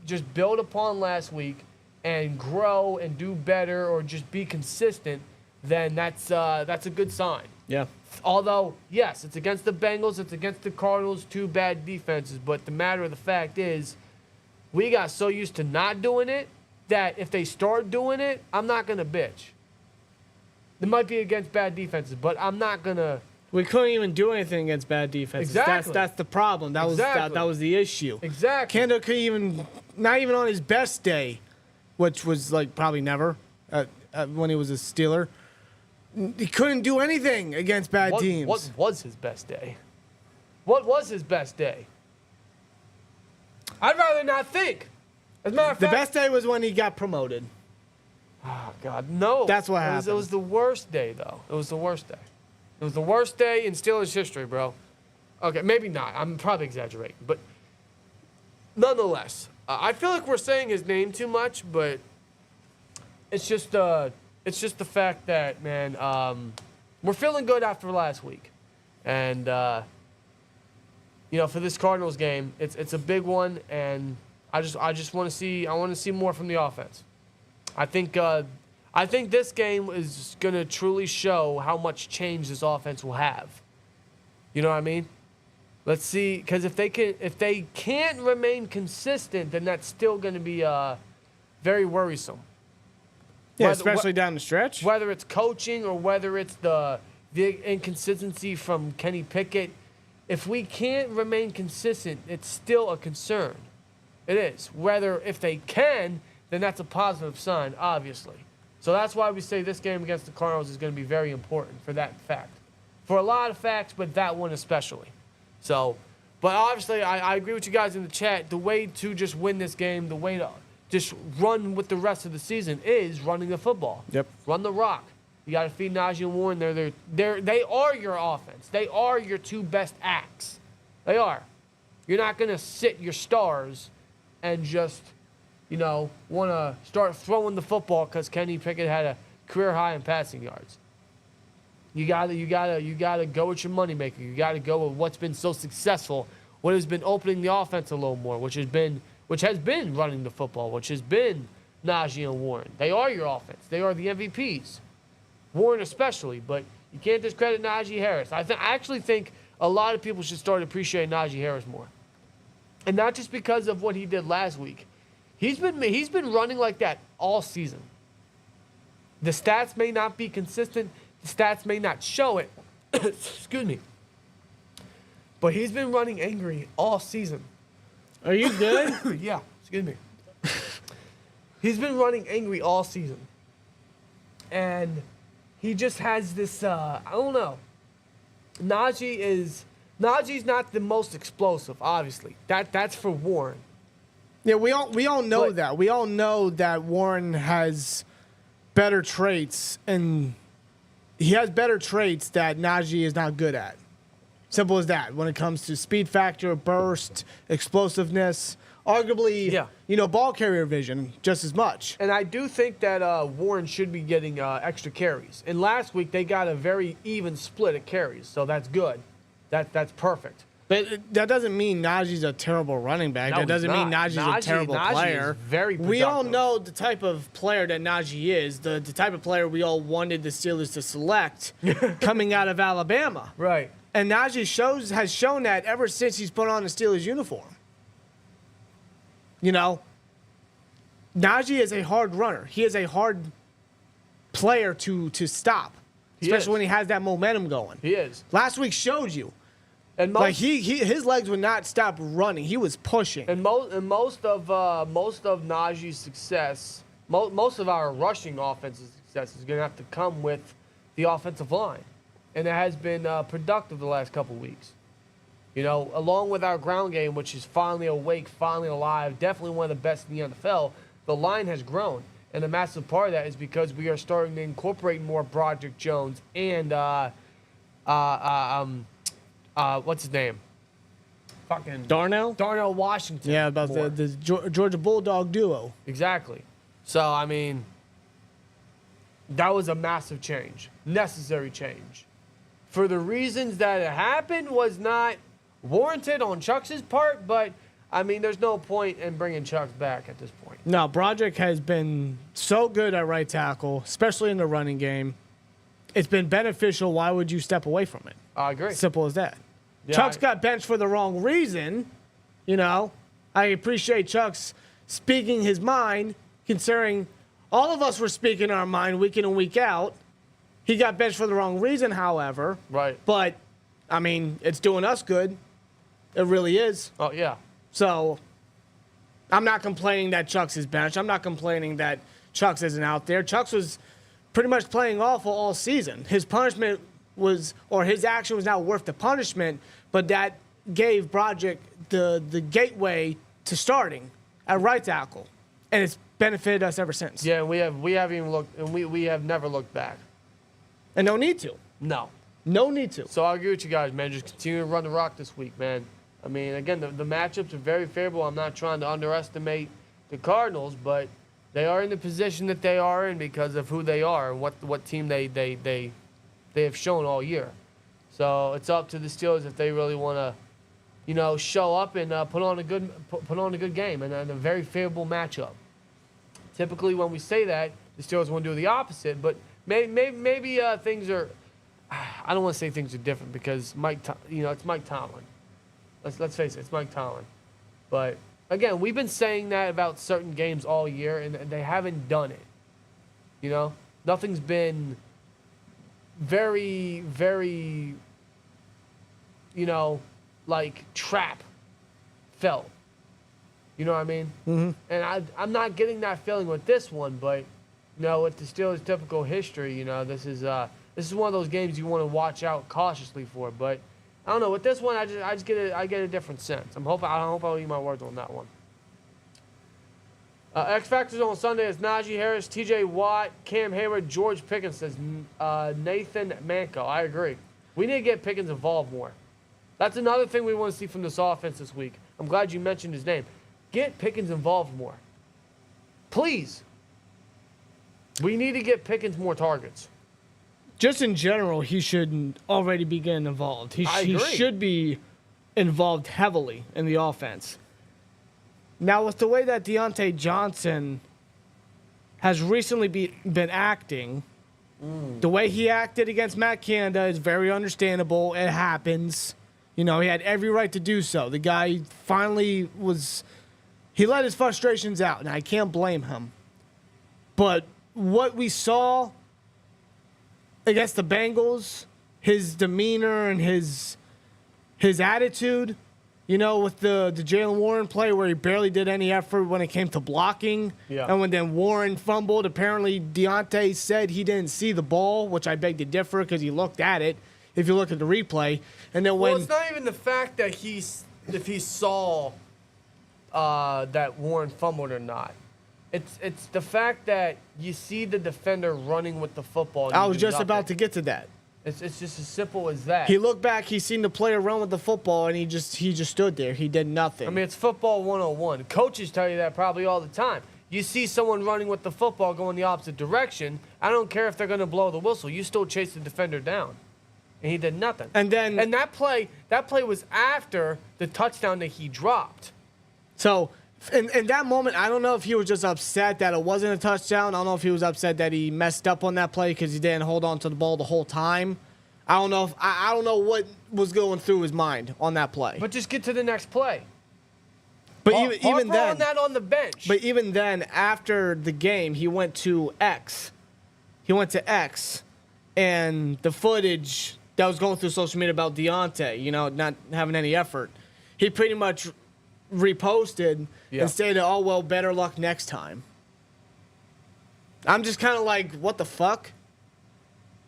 just build upon last week and grow and do better or just be consistent, then that's a good sign. Yeah. Although, yes, it's against the Bengals, it's against the Cardinals, two bad defenses, but the matter of the fact is, we got so used to not doing it that if they start doing it, I'm not going to bitch. It might be against bad defenses, but I'm not going to... We couldn't even do anything against bad defenses. Exactly. That's the problem. That was the issue. Exactly. Canada could not even on his best day, which was like probably never when he was a Steeler. He couldn't do anything against bad teams. What was his best day? What was his best day? I'd rather not think. As a matter of fact, the best day was when he got promoted. Oh, God, no. That's what happened. It was the worst day, though. It was the worst day. It was the worst day in Steelers history, bro. Okay, maybe not. I'm probably exaggerating. But nonetheless, I feel like we're saying his name too much, but it's just the fact that, man, we're feeling good after last week. And, for this Cardinals game, it's a big one, and I just want to see more from the offense. I think this game is going to truly show how much change this offense will have. You know what I mean? Let's see, because if they can't remain consistent, then that's still going to be very worrisome. Yeah, especially down the stretch. Whether it's coaching or whether it's the inconsistency from Kenny Pickett, if we can't remain consistent, it's still a concern. It is. If they can, then that's a positive sign, obviously. So that's why we say this game against the Cardinals is going to be very important for that fact. For a lot of facts, but that one especially. So, but obviously, I agree with you guys in the chat. The way to just win this game, the way to just run with the rest of the season is running the football. Yep. Run the rock. You got to feed Najee and Warren. They are your offense. They are your two best acts. They are. You're not going to sit your stars and just, want to start throwing the football because Kenny Pickett had a career high in passing yards. You gotta go with your moneymaker. You gotta go with what's been so successful, what has been opening the offense a little more, which has been running the football, which has been Najee and Warren. They are your offense. They are the MVPs. Warren especially, but you can't discredit Najee Harris. I actually think a lot of people should start appreciating Najee Harris more, and not just because of what he did last week. He's been running like that all season. The stats may not be consistent. The stats may not show it. Excuse me. But he's been running angry all season. Are you good? Yeah, excuse me. He's been running angry all season. And he just has this, I don't know. Najee's not the most explosive, obviously. That's for Warren. Yeah, we all know that. We all know that Warren has better traits, and he has better traits that Najee is not good at. Simple as that. When it comes to speed factor, burst, explosiveness, arguably, ball carrier vision just as much. And I do think that Warren should be getting extra carries. And last week they got a very even split of carries, so that's good. That's perfect. But that doesn't mean Najee's a terrible running back. No, that doesn't mean Najee's a terrible player. Is very productive. We all know the type of player that Najee is, the type of player we all wanted the Steelers to select coming out of Alabama. Right. And Najee has shown that ever since he's put on the Steelers uniform. Najee is a hard runner. He is a hard player to stop, especially when he has that momentum going. He is. Last week showed you. And his legs would not stop running. He was pushing. And most of Najee's success, most of our rushing offensive success is going to have to come with the offensive line, and it has been productive the last couple weeks. Along with our ground game, which is finally awake, finally alive, definitely one of the best in the NFL. The line has grown, and a massive part of that is because we are starting to incorporate more Broderick Jones and what's his name? Fucking Darnell Washington. Yeah, about the Georgia Bulldog duo. Exactly. So, I mean, that was a massive change. Necessary change. For the reasons that it happened was not warranted on Chuck's part, but, I mean, there's no point in bringing Chuck back at this point. No, Broderick has been so good at right tackle, especially in the running game. It's been beneficial. Why would you step away from it? I agree. Simple as that. Yeah, Chuck's got benched for the wrong reason. I appreciate Chuck's speaking his mind, considering all of us were speaking our mind week in and week out. He got benched for the wrong reason, however. Right. But, I mean, it's doing us good. It really is. Oh, yeah. So, I'm not complaining that Chucks is benched. I'm not complaining that Chucks isn't out there. Chucks was pretty much playing awful all season. His punishment was, or his action was not worth the punishment, but that gave Broderick the gateway to starting at right tackle, and it's benefited us ever since. Yeah, we haven't even looked, and we have never looked back. And no need to. No. No need to. So I agree with you guys, man. Just continue to run the rock this week, man. I mean, again, the matchups are very favorable. I'm not trying to underestimate the Cardinals, but they are in the position that they are in because of who they are and what team they have shown all year. So it's up to the Steelers if they really want to, show up and put on a good game and a very favorable matchup. Typically, when we say that, the Steelers want to do the opposite, but maybe things are. I don't want to say things are different because it's Mike Tomlin. Let's face it, it's Mike Tomlin. But again, we've been saying that about certain games all year, and they haven't done it. Nothing's been very, very, like trap felt. You know what I mean? Mm-hmm. And I'm not getting that feeling with this one, but with the Steelers' typical history, this is one of those games you want to watch out cautiously for. But I don't know. With this one, I get a different sense. I hope I'll eat my words on that one. X Factors on Sunday is Najee Harris, T.J. Watt, Cam Hayward, George Pickens, says Nathan Manco. I agree. We need to get Pickens involved more. That's another thing we want to see from this offense this week. I'm glad you mentioned his name. Get Pickens involved more. Please. We need to get Pickens more targets. Just in general, he should already be getting involved. He should be involved heavily in the offense. Now, with the way that Deontay Johnson has recently been acting, the way he acted against Matt Canada is very understandable. It happens. He had every right to do so. The guy finally he let his frustrations out, and I can't blame him. But what we saw against the Bengals, his demeanor and his attitude, with the Jaylen Warren play where he barely did any effort when it came to blocking. Yeah. And when then Warren fumbled, apparently Deontay said he didn't see the ball, which I beg to differ because he looked at it. If you look at the replay, and then it's not even the fact that if he saw that Warren fumbled or not. It's the fact that you see the defender running with the football. I was just about to get to that. It's just as simple as that. He looked back, he seen the player run with the football, and he just stood there. He did nothing. I mean, it's football 101. Coaches tell you that probably all the time. You see someone running with the football going the opposite direction, I don't care if they're going to blow the whistle. You still chase the defender down. And he did nothing. And that play was after the touchdown that he dropped. So in that moment, I don't know if he was just upset that it wasn't a touchdown. I don't know if he was upset that he messed up on that play because he didn't hold on to the ball the whole time. I don't know what was going through his mind on that play. But just get to the next play. But even then, on that on the bench. But even then, after the game, he went to X. And the footage that was going through social media about Deontay, not having any effort, he pretty much reposted and stated, "Oh well, better luck next time." I'm just kind of like, what the fuck?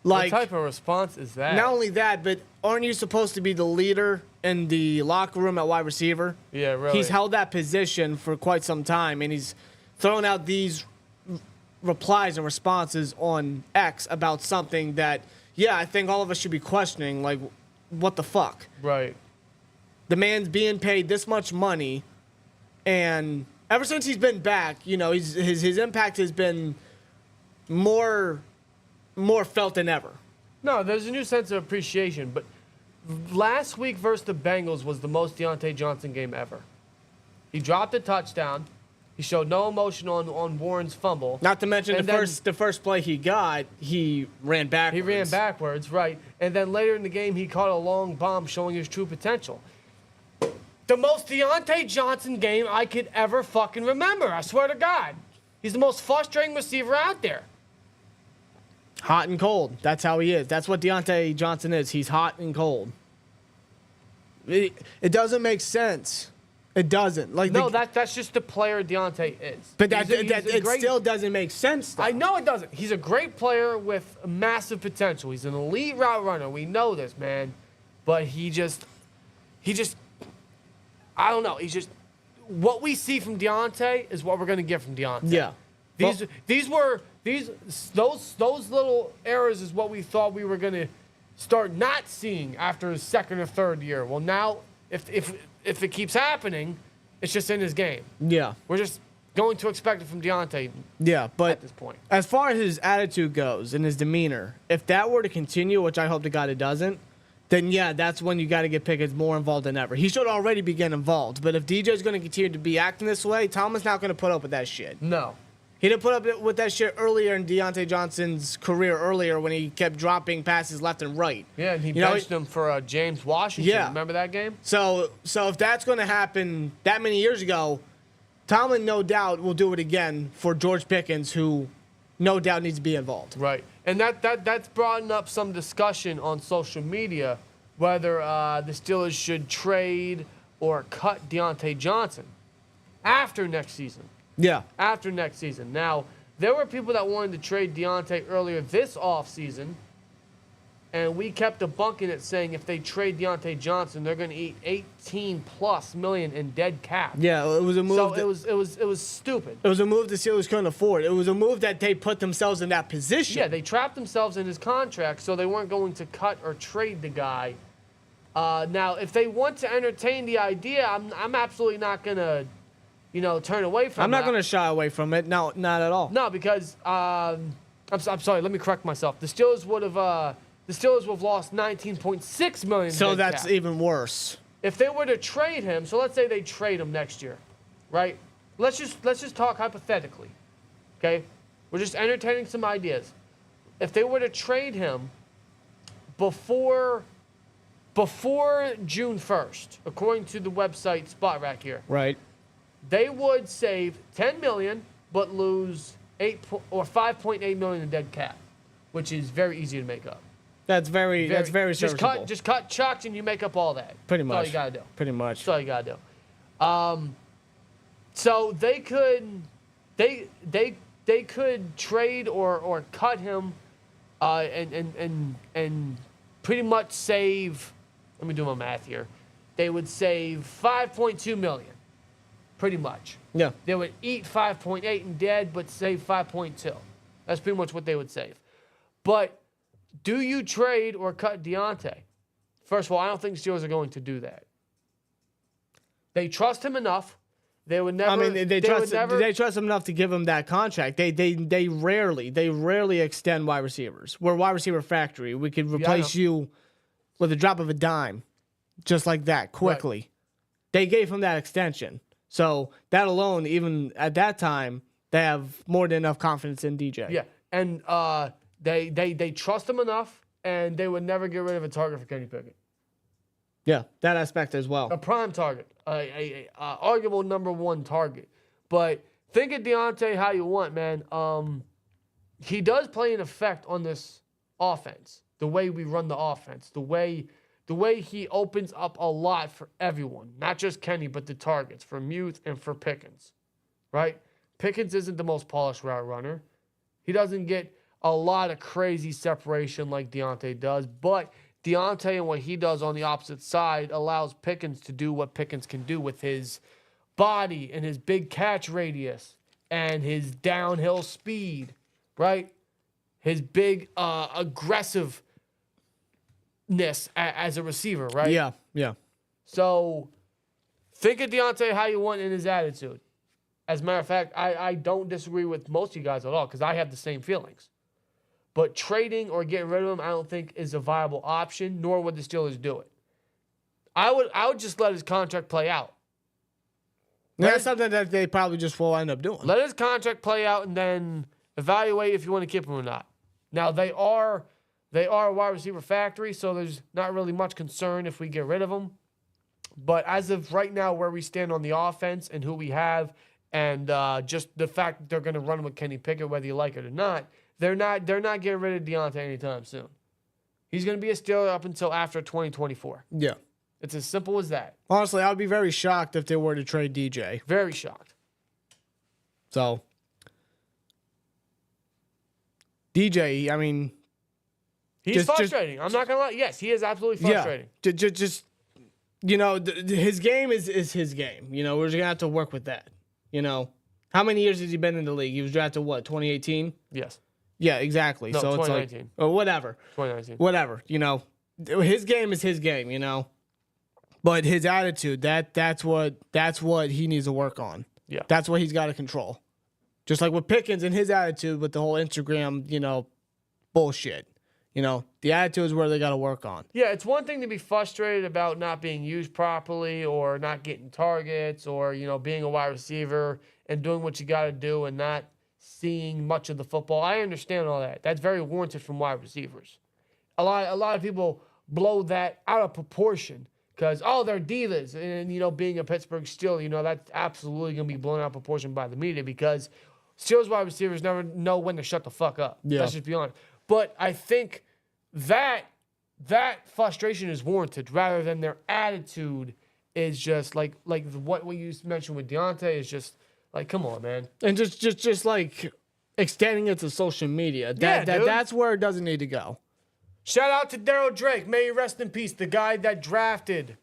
Like, what type of response is that? Not only that, but aren't you supposed to be the leader in the locker room at wide receiver? Yeah, really. He's held that position for quite some time, and he's thrown out these replies and responses on X about something that, I think all of us should be questioning, like, what the fuck? Right. The man's being paid this much money, and ever since he's been back, his impact has been more felt than ever. No, there's a new sense of appreciation, but last week versus the Bengals was the most Deontay Johnson game ever. He dropped a touchdown. He showed no emotion on Warren's fumble. Not to mention the first play he got, he ran backwards. Right. And then later in the game, he caught a long bomb showing his true potential. The most Deontay Johnson game I could ever fucking remember. I swear to God. He's the most frustrating receiver out there. Hot and cold. That's how he is. That's what Deontay Johnson is. He's hot and cold. It doesn't make sense. It doesn't. Like no, that's just the player Deontay is. But it still doesn't make sense, though. I know it doesn't. He's a great player with massive potential. He's an elite route runner. We know this, man. But he just, I don't know. He's just, what we see from Deontay is what we're going to get from Deontay. Yeah. Those little errors is what we thought we were going to start not seeing after his second or third year. Well, now, if it keeps happening, it's just in his game. Yeah. We're just going to expect it from Deontay. Yeah, but at this point, as far as his attitude goes and his demeanor, if that were to continue, which I hope to God it doesn't, then yeah, that's when you got to get Pickett more involved than ever. He should already be getting involved, but if DJ's going to continue to be acting this way, Tomlin's not going to put up with that shit. no. He didn't put up with that shit earlier in Deontay Johnson's career when he kept dropping passes left and right. Yeah, and he benched him for James Washington. Yeah. Remember that game? So if that's going to happen that many years ago, Tomlin no doubt will do it again for George Pickens, who no doubt needs to be involved. Right. And that's brought up some discussion on social media whether the Steelers should trade or cut Deontay Johnson after next season. Yeah. After next season. Now, there were people that wanted to trade Deontay earlier this offseason, and we kept debunking it, saying if they trade Deontay Johnson, they're going to eat $18+ million in dead cap. Yeah, it was a move. So it was stupid. It was a move the Steelers couldn't afford. It was a move that they put themselves in that position. Yeah, they trapped themselves in his contract, so they weren't going to cut or trade the guy. Now, if they want to entertain the idea, I'm absolutely not going to, turn away from it. I'm not going to shy away from it. No, not at all. No, because I'm sorry. Let me correct myself. The Steelers would have lost $19.6 million. So dead that's cap. even worse. If they were to trade him, so let's say they trade him next year, right? Let's just talk hypothetically, okay? We're just entertaining some ideas. If they were to trade him before June 1st, according to the website Spot Rack here, Right. they would save $10 million but lose $5.8 million in dead cap, which is very easy to make up. That's very serviceable. Just cut chucks and you make up all that. Pretty much. That's all you gotta do. Pretty much. That's all you gotta do. So they could trade or cut him, and pretty much save. Let me do my math here. They would save $5.2 million, pretty much. Yeah. They would eat 5.8 in dead, but save 5.2. That's pretty much what they would save. But do you trade or cut Deontay? First of all, I don't think Steelers are going to do that. They trust him enough. They would never. I mean, they trust him enough to give him that contract. They rarely extend wide receivers. We're a wide receiver factory. We could replace you with a drop of a dime, just like that, quickly. Right. They gave him that extension. So that alone, even at that time, they have more than enough confidence in DJ. Yeah, and they trust him enough, and they would never get rid of a target for Kenny Pickett. Yeah, that aspect as well. A prime target, a arguable number one target. But think of Deontay how you want, man. He does play an effect on this offense, the way we run the offense, the way he opens up a lot for everyone, not just Kenny, but the targets for Muth and for Pickens, right? Pickens isn't the most polished route runner. He doesn't get a lot of crazy separation like Deontay does, but Deontay and what he does on the opposite side allows Pickens to do what Pickens can do with his body and his big catch radius and his downhill speed, right? His big aggressiveness as a receiver, right? Yeah. So think of Deontay how you want in his attitude. As a matter of fact, I don't disagree with most of you guys at all because I have the same feelings. But trading or getting rid of him, I don't think is a viable option, nor would the Steelers do it. I would just let his contract play out. That's something that they probably just will end up doing. Let his contract play out and then evaluate if you want to keep him or not. Now, they are a wide receiver factory, so there's not really much concern if we get rid of him. But as of right now, where we stand on the offense and who we have, and just the fact that they're going to run with Kenny Pickett, whether you like it or not, they're not getting rid of Deontay anytime soon. He's going to be a Steeler up until after 2024. Yeah. It's as simple as that. Honestly, I would be very shocked if they were to trade DJ. Very shocked. So, DJ, I mean, He's frustrating. I'm not going to lie. Yes, he is absolutely frustrating. Yeah, just his game is his game. We're just going to have to work with that. How many years has he been in the league? He was drafted, 2018? Yes. Yeah, exactly. No, so 2019. It's like, or whatever. 2019. Whatever, His game is his game, But his attitude, that's what he needs to work on. Yeah. That's what he's got to control. Just like with Pickens and his attitude with the whole Instagram, bullshit. The attitude is where they got to work on. Yeah, it's one thing to be frustrated about not being used properly or not getting targets or, being a wide receiver and doing what you got to do and not seeing much of the football. I understand all that. That's very warranted from wide receivers. A lot of people blow that out of proportion because, they're divas. And, being a Pittsburgh Steeler, that's absolutely going to be blown out of proportion by the media because Steelers wide receivers never know when to shut the fuck up. Yeah. Let's just be honest. But I think that frustration is warranted rather than their attitude is just like what you mentioned with Deontay is just like, come on, man. And just like extending it to social media. That's where it doesn't need to go. Shout out to Daryl Drake. May he rest in peace. The guy that drafted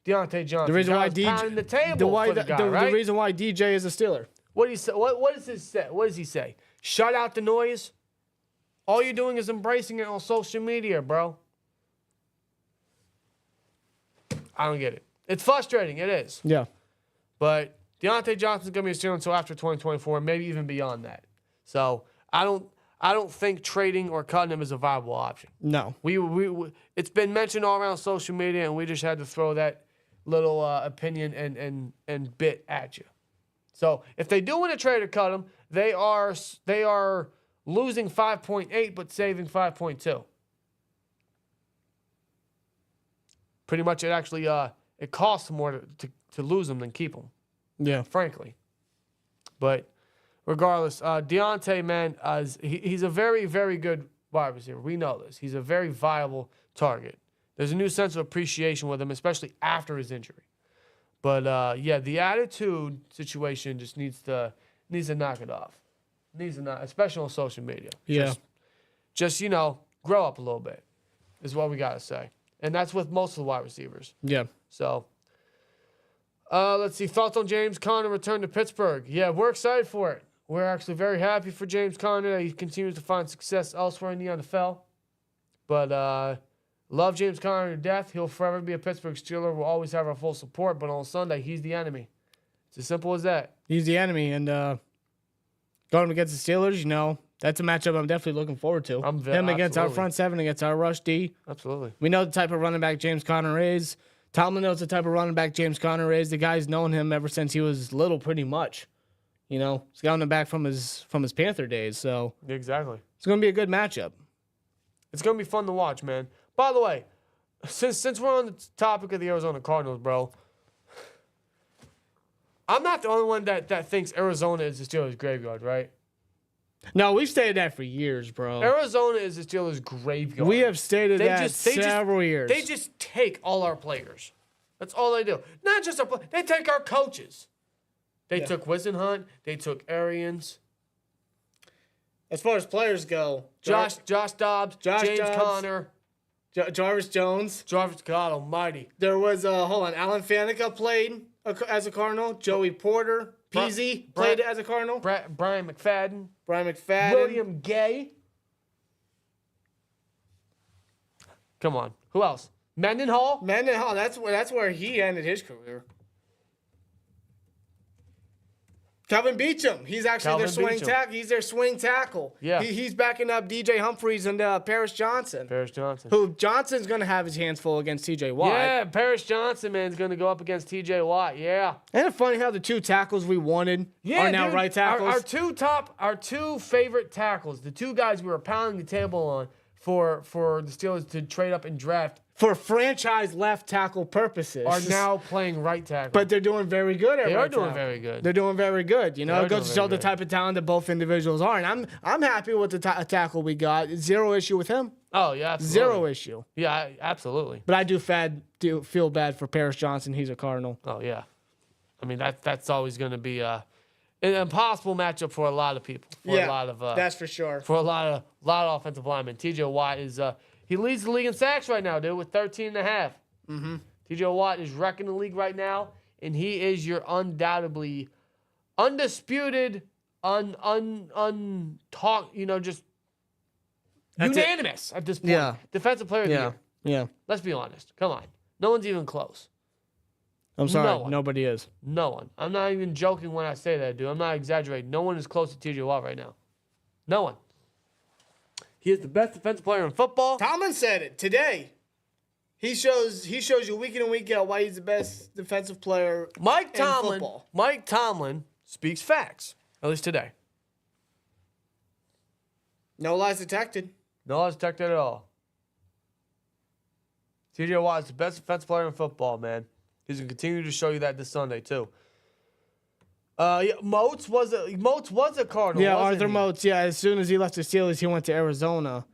Deontay Johnson. The reason why the table for the guy, right? The reason why DJ is a Steeler. What do you say? What does this say? What does he say? Shut out the noise. All you're doing is embracing it on social media, bro. I don't get it. It's frustrating. It is. Yeah. But Deontay Johnson's going to be a Steeler until after 2024, maybe even beyond that. So I don't think trading or cutting him is a viable option. No. We it's been mentioned all around social media, and we just had to throw that little opinion and bit at you. So if they do want to trade or cut him, they are losing 5.8 but saving 5.2. Pretty much, it actually it costs more to lose him than keep him. Yeah. Frankly. But regardless, Deontay, man, he's a very, very good wide receiver. We know this. He's a very viable target. There's a new sense of appreciation with him, especially after his injury. But the attitude situation just needs to knock it off. Especially on social media. Yeah. Just grow up a little bit is what we got to say. And that's with most of the wide receivers. Yeah. So, let's see. Thoughts on James Conner return to Pittsburgh? Yeah, we're excited for it. We're actually very happy for James Conner that he continues to find success elsewhere in the NFL. But love James Conner to death. He'll forever be a Pittsburgh Steeler. We'll always have our full support. But on Sunday, he's the enemy. It's as simple as that. He's the enemy. And going against the Steelers, that's a matchup I'm definitely looking forward to. Him against our front seven, against our rush D. Absolutely. We know the type of running back James Conner is. Tomlin knows the type of running back James Conner is. The guy's known him ever since he was little, pretty much. He's gotten him back from his Panther days. So exactly, it's going to be a good matchup. It's going to be fun to watch, man. By the way, since we're on the topic of the Arizona Cardinals, bro, I'm not the only one that thinks Arizona is the Steelers' graveyard, right? No, we've stated that for years, bro. Arizona is the Steelers' graveyard. We have stated that several years. They just take all our players. That's all they do. Not just our players. They take our coaches. They took Whisenhunt. They took Arians. As far as players go, Josh Dobbs, James Conner. Jarvis Jones. God almighty. There was, Alan Faneca played as a Cardinal. Joey Porter. Peasy played as a Cardinal. Brian McFadden. William Gay. Come on. Who else? Mendenhall. That's where he ended his career. Calvin Beachum. He's actually their swing tackle. He's their swing tackle. Yeah. He's backing up DJ Humphries and Paris Johnson. Who Johnson's going to have his hands full against TJ Watt. Yeah, Paris Johnson, man, is going to go up against TJ Watt. Yeah. Isn't it funny how the two tackles we wanted are now right tackles? Our two favorite tackles, the two guys we were pounding the table on for the Steelers to trade up and draft For franchise left tackle purposes. are now playing right tackle. But they're doing very good at They right are doing tackle. very good. They're doing very good. You know, They are it goes doing to show very the good. type of talent that both individuals are. And I'm happy with the tackle we got. Zero issue with him. Oh, yeah, absolutely. Zero issue. Yeah, absolutely. But I do feel bad for Paris Johnson. He's a Cardinal. Oh, yeah. I mean, that's always going to be an impossible matchup for a lot of people. For a lot of that's for sure. for a lot of offensive linemen. TJ Watt is he leads the league in sacks right now, dude, with 13.5. Mm-hmm. TJ Watt is wrecking the league right now, and he is your undoubtedly undisputed, just unanimous at this point. Yeah. Defensive player of the year. Yeah. Let's be honest. Come on. No one's even close. I'm sorry. No one. Nobody is. No one. I'm not even joking when I say that, dude. I'm not exaggerating. No one is close to TJ Watt right now. No one. He is the best defensive player in football. Tomlin said it today. He shows you week in and week out why he's the best defensive player Mike in Tomlin. football. Mike Tomlin speaks facts, at least today. No lies detected. No lies detected at all. TJ Watt is the best defensive player in football, man. He's gonna continue to show you that this Sunday too. Moats was a Cardinal. Yeah, wasn't Arthur he? Moats. Yeah, as soon as he left the Steelers, he went to Arizona.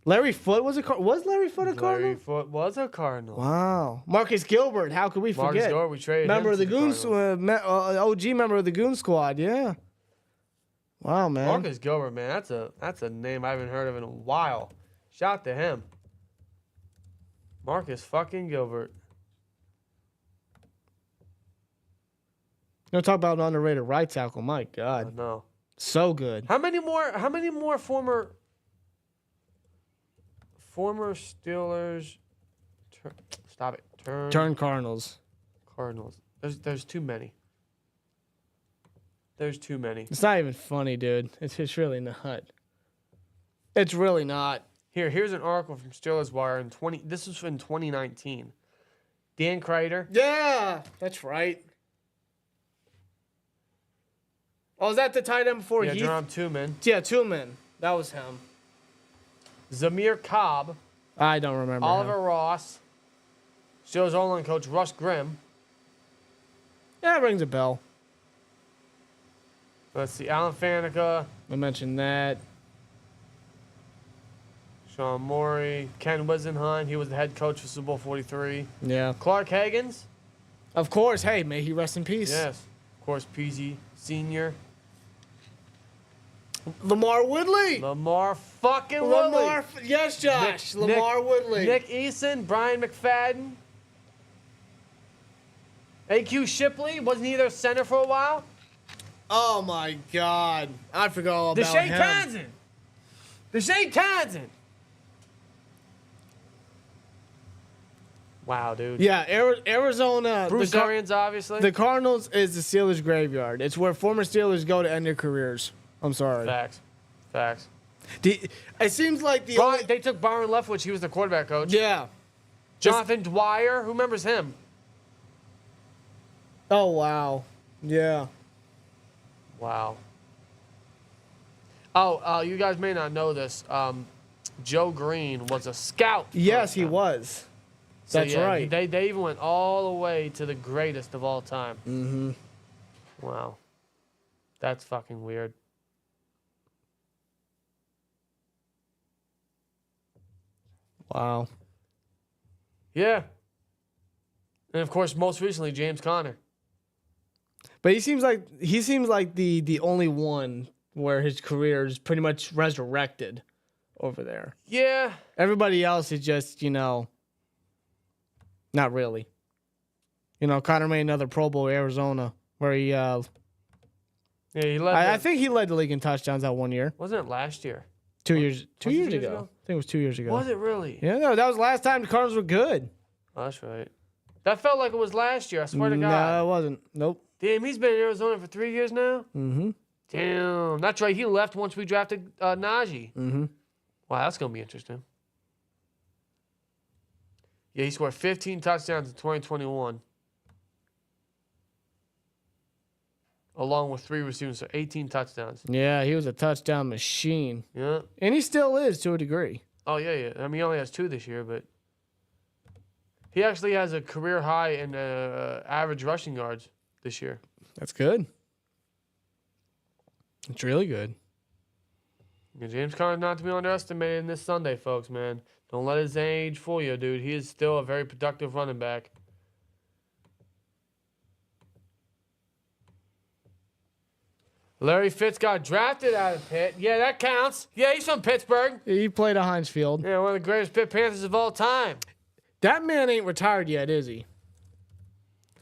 Larry Foote was was Larry Foote a Cardinal? Larry Foote was a Cardinal. Wow. Marcus Gilbert. How could we forget? Marcus Gilbert, we traded member him of the to Goon, Cardinals. OG member of the Goon Squad. Yeah. Wow, man. Marcus Gilbert, man, that's a name I haven't heard of in a while. Shout out to him. Marcus fucking Gilbert. You know, talk about an underrated right tackle. My God, No. so good. How many more former Steelers stop it. Turn Cardinals. Cardinals. There's too many. There's too many. It's not even funny, dude. It's really not. It's really not. Here's an article from Steelers Wire this was in 2019. Dan Kreider. Yeah, that's right. Oh, is that the tight end before Yeah, Heath? Jerome Tooman. Yeah, Tillman. That was him. Zamir Cobb. I don't remember. Oliver him. Ross. Steelers O-line coach Russ Grimm. Yeah, it rings a bell. Let's see. Alan Faneca. I mentioned that. Sean Morey. Ken Wisenhunt. He was the head coach for Super Bowl 43. Yeah. Clark Haggans. Of course. Hey, may he rest in peace. Yes. Of course, PZ Sr. Lamar Woodley. Lamar fucking Woodley. Yes, Josh. Lamar Woodley. Nick Eason. Brian McFadden. A.Q. Shipley. Wasn't he their center for a while? Oh, my God. I forgot all about Deshae him. Townsend. Deshae Townsend. Wow, dude. Yeah, Arizona. Bruce Arians, obviously. The Cardinals is the Steelers' graveyard. It's where former Steelers go to end their careers. I'm sorry. Facts. It seems like They took Byron Leftwich. He was the quarterback coach. Yeah. Jonathan Dwyer. Who remembers him? Oh, wow. Yeah. Wow. Oh, you guys may not know this. Joe Green was a scout. Yes, he was. So, That's yeah, right. They even went all the way to the greatest of all time. Mm-hmm. Wow. That's fucking weird. Wow. Yeah. And of course, most recently, James Conner. But he seems like the only one where his career is pretty much resurrected over there. Yeah. Everybody else is just, not really. Connor made another Pro Bowl at Arizona where he Yeah, he led. I think he led the league in touchdowns that 1 year. Wasn't it last year? 2 years. Two Was it years 2 years ago. ago? I think it was 2 years ago. Was it really? Yeah, no, that was the last time the Cardinals were good. Oh, that's right. That felt like it was last year. I swear to God. No, it wasn't. Nope. Damn, he's been in Arizona for 3 years now. Mm-hmm. Damn, that's right. He left once we drafted Najee. Mm-hmm. Wow, that's gonna be interesting. Yeah, he scored 15 touchdowns in 2021, along with 3 receiving, so 18 touchdowns. Yeah, he was a touchdown machine. Yeah, And he still is to a degree. Oh, yeah. I mean, he only has 2 this year, but he actually has a career high in average rushing yards this year. That's good. It's really good. Yeah, James Conner's not to be underestimated this Sunday, folks, man. Don't let his age fool you, dude. He is still a very productive running back. Larry Fitz got drafted out of Pitt. Yeah, that counts. Yeah, he's from Pittsburgh. He played at Heinz Field. Yeah, one of the greatest Pitt Panthers of all time. That man ain't retired yet, is he?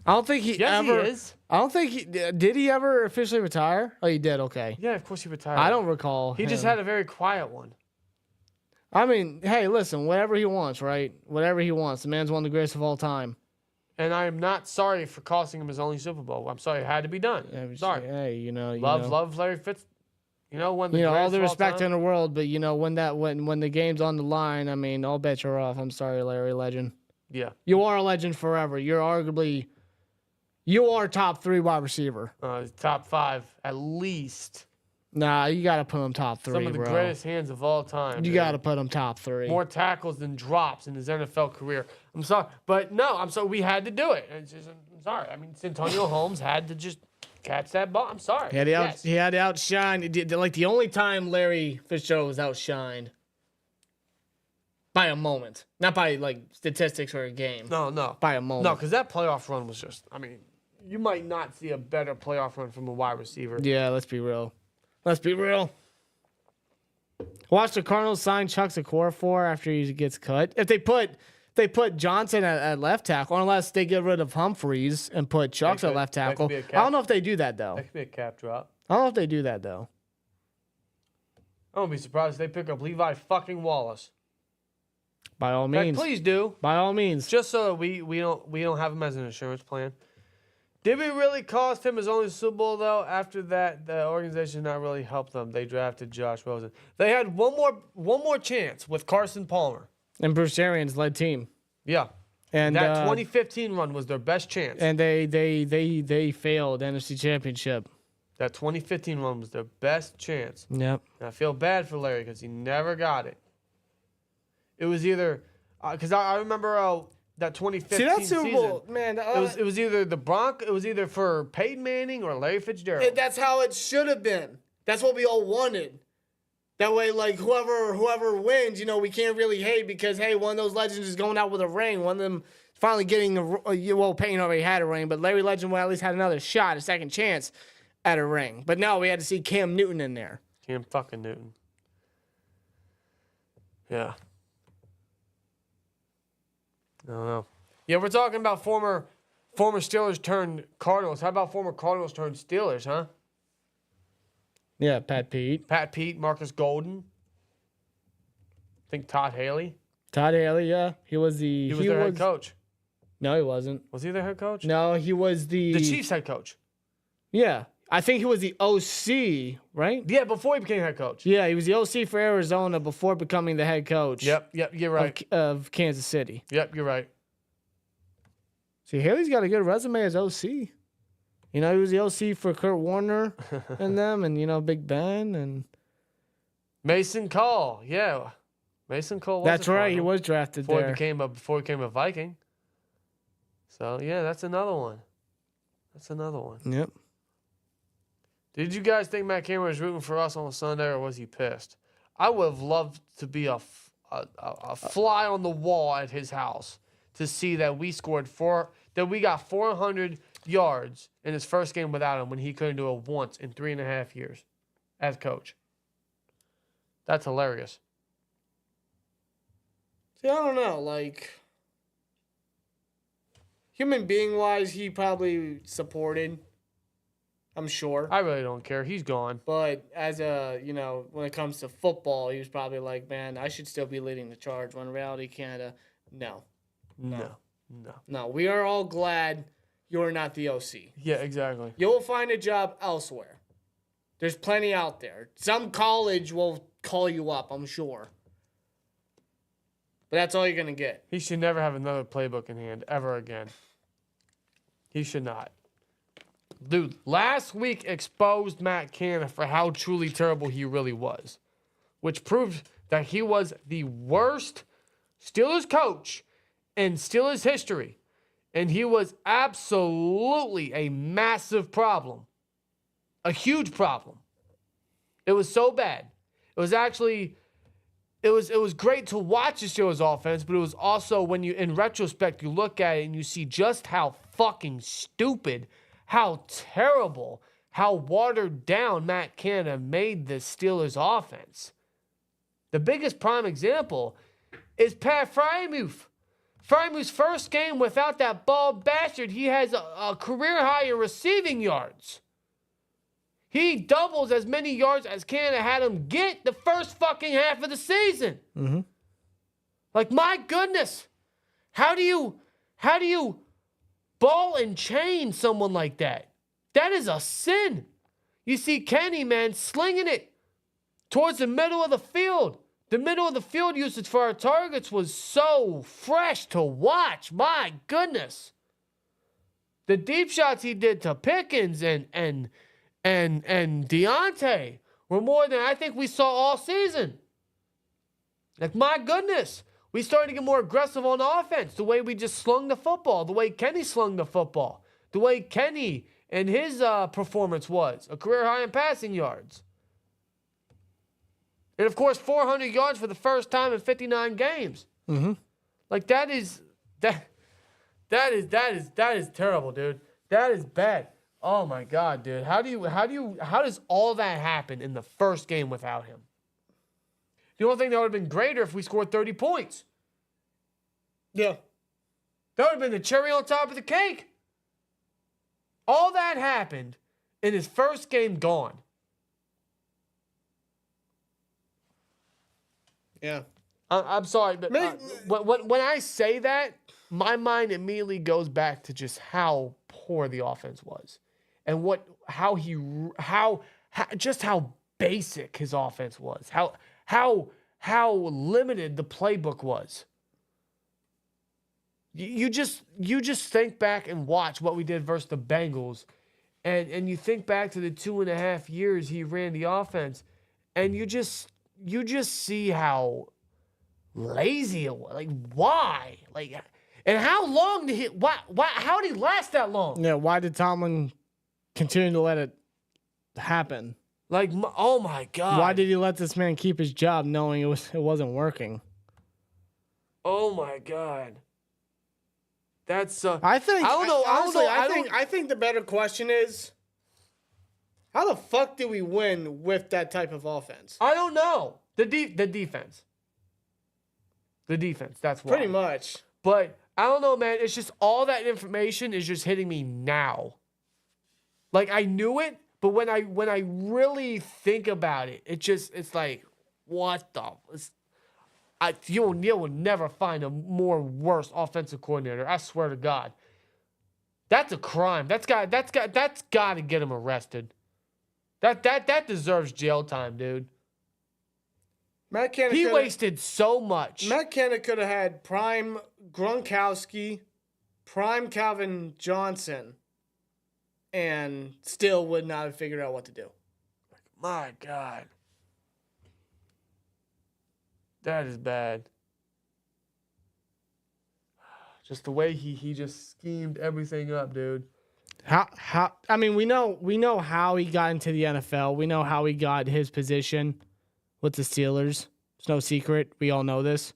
I don't think he Yes, ever. he is. I don't think he did. He ever officially retire? Oh, he did. Okay. Yeah, of course he retired. I don't recall. He just him. had a very quiet one. I mean, hey, listen, whatever he wants, right? Whatever he wants. The man's one of the greatest of all time. And I am not sorry for costing him his only Super Bowl. I'm sorry, it had to be done. Yeah, but Sorry. Hey, Love Larry Fitz. You know, when the all greatest the of all respect time. in the world, but when the game's on the line, I mean, all bets are off. I'm sorry, Larry Legend. Yeah. You are a legend forever. You are top 3 wide receiver. Top 5 at least. Nah, you got to put him top 3, Some of the bro. greatest hands of all time. You got to put him top 3. More tackles than drops in his NFL career. I'm sorry, but no, I'm sorry. We had to do it. I'm sorry. I mean, Santonio Holmes had to just catch that ball. I'm sorry. He had to outshine. Like the only time Larry Fitzgerald was outshined by a moment, not by like statistics or a game. No. By a moment. No, because that playoff run was just. I mean, you might not see a better playoff run from a wide receiver. Yeah, let's be real. Watch the Cardinals sign Chuck Okorafor after he gets cut. If they put Johnson at left tackle, unless they get rid of Humphreys and put Chucks at left tackle. I don't know if they do that though. That could be a cap drop. I don't know if they do that though. I won't be surprised if they pick up Levi fucking Wallace. By all In fact, means, please do. By all means. Just so we don't have him as an insurance plan. Did we really cost him his only Super Bowl though? After that, the organization not really helped them. They drafted Josh Rosen. They had one more chance with Carson Palmer. And Bruce Arians led team. Yeah. And that 2015 run was their best chance. And they failed NFC Championship. That 2015 run was their best chance. Yep. And I feel bad for Larry because he never got it. It was either because I remember that 2015 See, that Super Bowl, season, man. it was either it was either for Peyton Manning or Larry Fitzgerald. That's how it should have been. That's what we all wanted. That way, like, whoever wins, we can't really hate because, hey, one of those legends is going out with a ring. One of them finally getting Peyton already had a ring, but Larry Legend at least had another shot, a second chance at a ring. But no, we had to see Cam Newton in there. Cam fucking Newton. Yeah. I don't know. Yeah, we're talking about former Steelers turned Cardinals. How about former Cardinals turned Steelers, huh? Yeah, Pat Pete, Marcus Golden. I think Todd Haley. Yeah. He was their head coach. No, he wasn't. Was he their head coach? No, he was the Chiefs head coach. Yeah. I think he was the OC, right? Yeah, before he became head coach. Yeah, he was the OC for Arizona before becoming the head coach. Yep, you're right. Of Kansas City. Yep, you're right. See, Haley's got a good resume as OC. He was the OC for Kurt Warner and them, and Big Ben and Mason Cole. Yeah, Mason Cole. That's right. He was drafted before there before he became a Viking. So yeah, that's another one. Yep. Did you guys think Matt Cameron was rooting for us on Sunday, or was he pissed? I would have loved to be a fly on the wall at his house to see that we got 400 yards in his first game without him when he couldn't do it once in 3.5 years as coach. That's hilarious. See, I don't know. Like, human being wise, he probably supported. I'm sure. I really don't care. He's gone. But as when it comes to football, he was probably like, man, I should still be leading the charge. When in reality, Canada, no. We are all glad you're not the OC. Yeah, exactly. You'll find a job elsewhere. There's plenty out there. Some college will call you up, I'm sure. But that's all you're going to get. He should never have another playbook in hand ever again. He should not. Dude, last week exposed Matt Canada for how truly terrible he really was, which proved that he was the worst Steelers coach in Steelers history. And he was absolutely a massive problem. A huge problem. It was so bad. It was actually, it was great to watch the Steelers offense, but it was also, when you, in retrospect, you look at it and you see just how fucking stupid, how terrible, how watered down Matt Canada made the Steelers offense. The biggest prime example is Pat Freiermuth. Freiermuth's first game without that bald bastard, he has a career high in receiving yards. He doubles as many yards as Canada had him get the first fucking half of the season. Mm-hmm. Like, my goodness. How do you ball and chain someone like that? That is a sin. You see Kenny, man, slinging it towards the middle of the field. The middle of the field usage for our targets was so fresh to watch. My goodness. The deep shots he did to Pickens and Deontay were more than I think we saw all season. Like, my goodness. We started to get more aggressive on offense. The way we just slung the football. The way Kenny slung the football. The way Kenny and his performance was. A career high in passing yards. And, of course, 400 yards for the first time in 59 games. Mm-hmm. Like, that is terrible, dude. That is bad. Oh, my God, dude. How does all that happen in the first game without him? The only thing that would have been greater if we scored 30 points. Yeah. That would have been the cherry on top of the cake. All that happened in his first game gone. Yeah. I'm sorry, but when I say that, my mind immediately goes back to just how poor the offense was, and how basic his offense was, how limited the playbook was. You just think back and watch what we did versus the Bengals, and you think back to the 2.5 years he ran the offense, and you just see how lazy it was. Like, why? Like, and how long did he? How did he last that long? Yeah. Why did Tomlin continue to let it happen? Like, oh my God! Why did he let this man keep his job, knowing it wasn't working? Oh my God! That's I think. I don't know. Honestly, I I think the better question is, how the fuck did we win with that type of offense? I don't know. The defense. The defense. That's why. Pretty much. But I don't know, man. It's just all that information is just hitting me now. Like, I knew it, but when I really think about it, it's like, what the? You will never find a more worse offensive coordinator. I swear to God. That's a crime. That's got to get him arrested. That deserves jail time, dude. Matt Canada He wasted so much. Matt Canada could have had prime Gronkowski, prime Calvin Johnson, and still would not have figured out what to do. My God. That is bad. Just the way he just schemed everything up, dude. How I mean, we know how he got into the NFL. We know how he got his position with the Steelers. It's no secret. We all know this.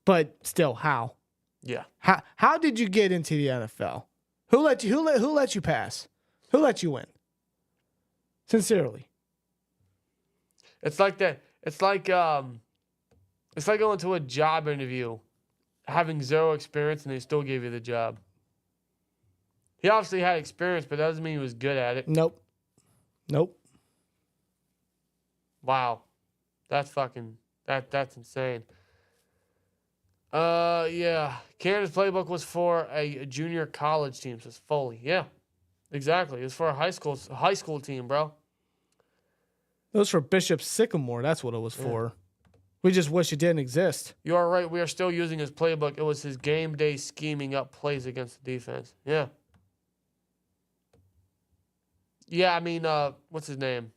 But still, how? Yeah. How did you get into the NFL? Who let you pass? Who let you win? Sincerely. It's like that. It's like going to a job interview, having zero experience, and they still gave you the job. He obviously had experience, but that doesn't mean he was good at it. Nope. Wow. That's insane. Yeah. Canada's playbook was for a junior college team, says Foley. Yeah. Exactly. It was for a high school team, bro. It was for Bishop Sycamore. That's what it was for. We just wish it didn't exist. You are right. We are still using his playbook. It was his game day scheming up plays against the defense. Yeah. Yeah, I mean, what's his name?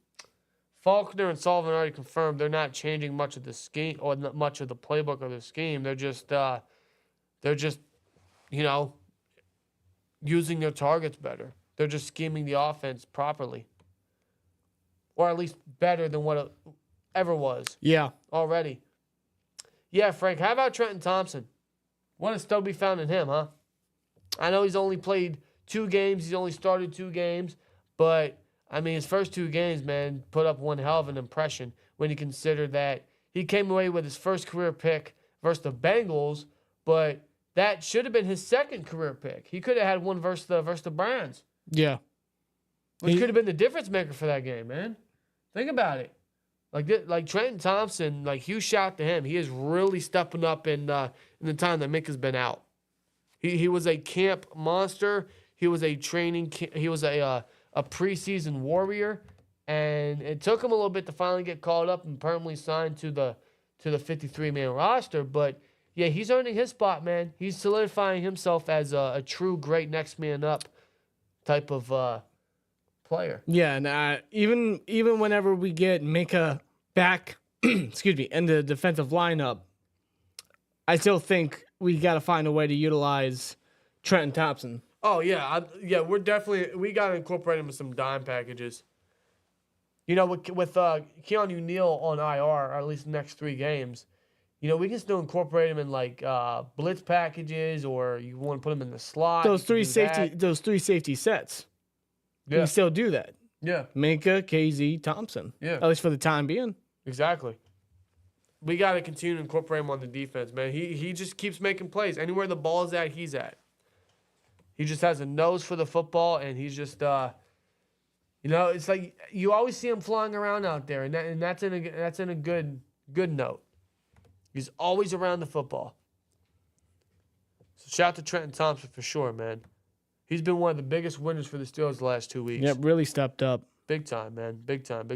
Faulkner and Sullivan already confirmed they're not changing much of the scheme or not much of the playbook or the scheme. They're just using their targets better. They're just scheming the offense properly, or at least better than what it ever was. Yeah. Already. Yeah, Frank. How about Trenton Thompson? What is still be found in him, huh? I know he's only played 2 games. He's only started 2 games, but I mean, his first 2 games, man, put up one hell of an impression when you consider that he came away with his first career pick versus the Bengals, but that should have been his second career pick. He could have had one versus the Browns. Yeah. Which could have been the difference maker for that game, man. Think about it. Like Trenton Thompson, like huge shout to him. He is really stepping up in the time that Mick has been out. He was a camp monster. He was a preseason warrior, and it took him a little bit to finally get called up and permanently signed to the 53-man roster. But yeah, he's earning his spot, man. He's solidifying himself as a true great next man up type of player. Yeah, and even whenever we get Minka back, excuse me, in the defensive lineup, I still think we got to find a way to utilize Trenton Thompson. Oh yeah, we got to incorporate him in some dime packages. You know, with Keanu Neal on IR, or at least the next 3 games, you know, we can still incorporate him in like blitz packages, or you want to put him in the slot. Those three safety sets. Yeah. We can still do that. Yeah. Minka, KZ, Thompson. Yeah. At least for the time being. Exactly. We got to continue to incorporate him on the defense, man. He just keeps making plays. Anywhere the ball's at, he's at. He just has a nose for the football, and he's just, it's like you always see him flying around out there, and that's in a good note. He's always around the football. So shout out to Trenton Thompson for sure, man. He's been one of the biggest winners for the Steelers the last 2 weeks. Yep, really stepped up. Big time, man. Big time.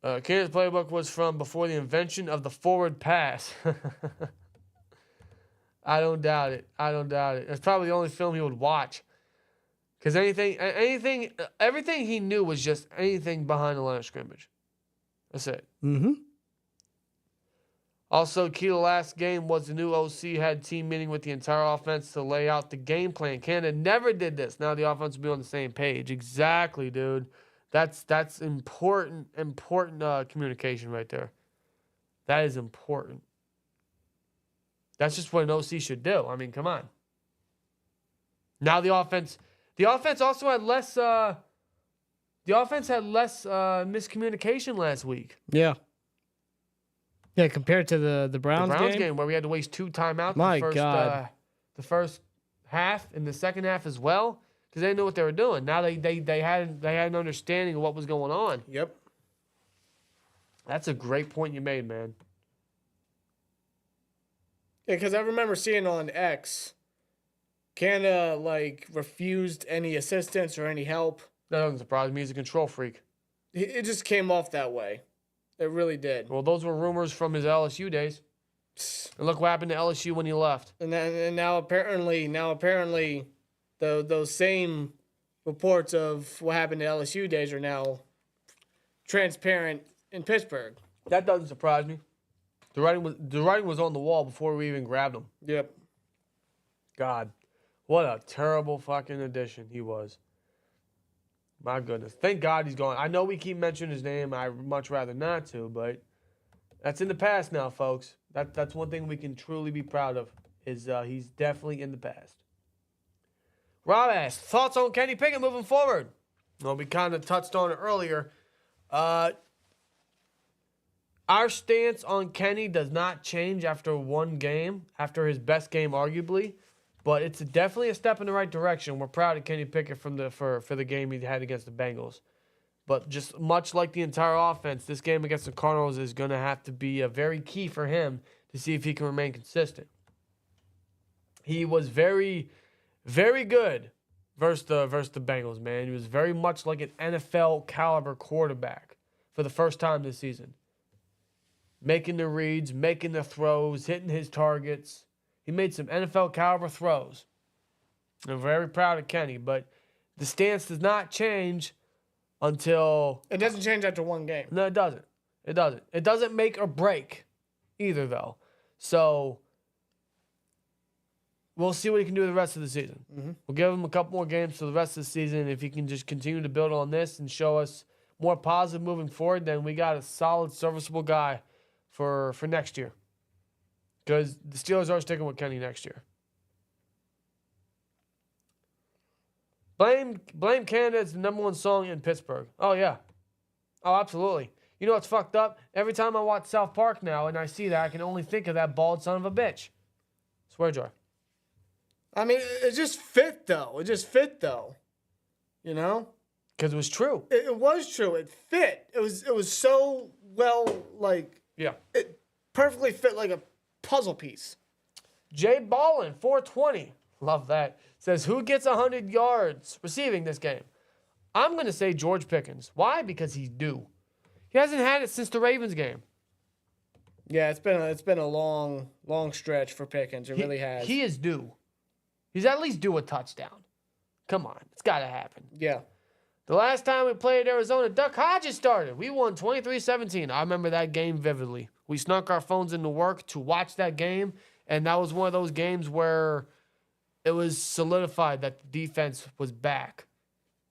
Kansas playbook was from before the invention of the forward pass. I don't doubt it. It's probably the only film he would watch. Because everything he knew was just anything behind the line of scrimmage. That's it. Mm-hmm. Also, key to the last game was the new OC had team meeting with the entire offense to lay out the game plan. Canada never did this. Now the offense will be on the same page. Exactly, dude. That's important communication right there. That is important. That's just what an OC should do. I mean, come on. Now the offense also had less. The offense had less miscommunication last week. Yeah. Yeah, compared to the Browns game where we had to waste 2 timeouts. God. The first half and the second half as well, because they didn't know what they were doing. Now they had an understanding of what was going on. Yep. That's a great point you made, man. Yeah, because I remember seeing on X, Canada refused any assistance or any help. That doesn't surprise me. He's a control freak. It just came off that way. It really did. Well, those were rumors from his LSU days. And look what happened to LSU when he left. And now apparently, those same reports of what happened to LSU days are now transparent in Pittsburgh. That doesn't surprise me. The writing was on the wall before we even grabbed him. Yep. God, what a terrible fucking addition he was. My goodness. Thank God he's gone. I know we keep mentioning his name. I'd much rather not to, but that's in the past now, folks. That's one thing we can truly be proud of, is he's definitely in the past. Rob asked, thoughts on Kenny Pickett moving forward? Well, we kind of touched on it earlier. Our stance on Kenny does not change after one game, after his best game arguably. But it's definitely a step in the right direction. We're proud of Kenny Pickett for the game he had against the Bengals. But just much like the entire offense, this game against the Cardinals is going to have to be a very key for him to see if he can remain consistent. He was very, very good versus the Bengals, man. He was very much like an NFL caliber quarterback for the first time this season. Making the reads, making the throws, hitting his targets. He made some NFL caliber throws. I'm very proud of Kenny, but the stance does not change until It doesn't change after one game. No, it doesn't. It doesn't. It doesn't make or break either, though. So we'll see what he can do the rest of the season. We'll give him a couple more games for the rest of the season. If he can just continue to build on this and show us more positive moving forward, then we got a solid, serviceable guy for next year. Because the Steelers are sticking with Kenny next year. Blame Canada is the #1 song in Pittsburgh. Oh, yeah. Oh, absolutely. You know what's fucked up? Every time I watch South Park now and I see that, I can only think of that bald son of a bitch. Swear jar. I mean, it just fit, though. You know? Because it was true. It was true. It fit. It was so well, like... Yeah. It perfectly fit like a puzzle piece. Jay Ballin, 420. Love that. Says, who gets 100 yards receiving this game? I'm going to say George Pickens. Why? Because he's due. He hasn't had it since the Ravens game. Yeah, it's been a long stretch for Pickens. It really has. He is due. He's at least due a touchdown. Come on. It's got to happen. Yeah. The last time we played Arizona, Duck Hodges started. We won 23-17. I remember that game vividly. We snuck our phones into work to watch that game, and that was one of those games where it was solidified that the defense was back.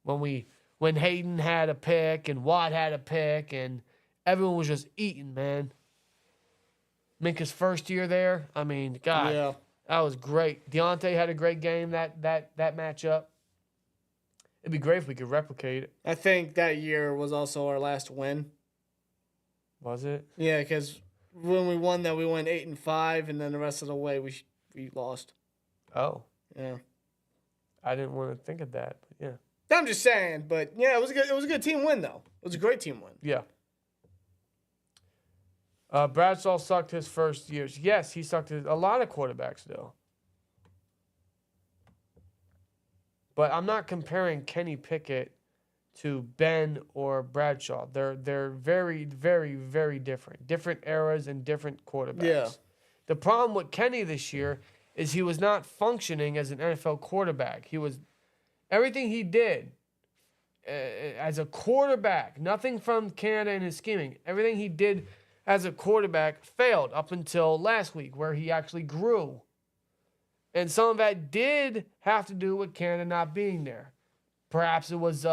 When Hayden had a pick and Watt had a pick and everyone was just eating, man. Minka's first year there, I mean, God, yeah. That was great. Deontay had a great game that matchup. It'd be great if we could replicate it. I think that year was also our last win. Was it? Yeah, because when we won that, we went 8-5, and then the rest of the way we lost. Oh. Yeah. I didn't want to think of that, but yeah. I'm just saying, but yeah, it was a good team win though. It was a great team win. Yeah. Bradshaw sucked his first years. Yes, he sucked a lot of quarterbacks though. But I'm not comparing Kenny Pickett to Ben or Bradshaw. They're very, very, very different. Different eras and different quarterbacks. Yeah. The problem with Kenny this year is he was not functioning as an NFL quarterback. Everything he did as a quarterback, nothing from Canada and his scheming, everything he did as a quarterback failed up until last week where he actually grew. And some of that did have to do with Canada not being there. Perhaps it was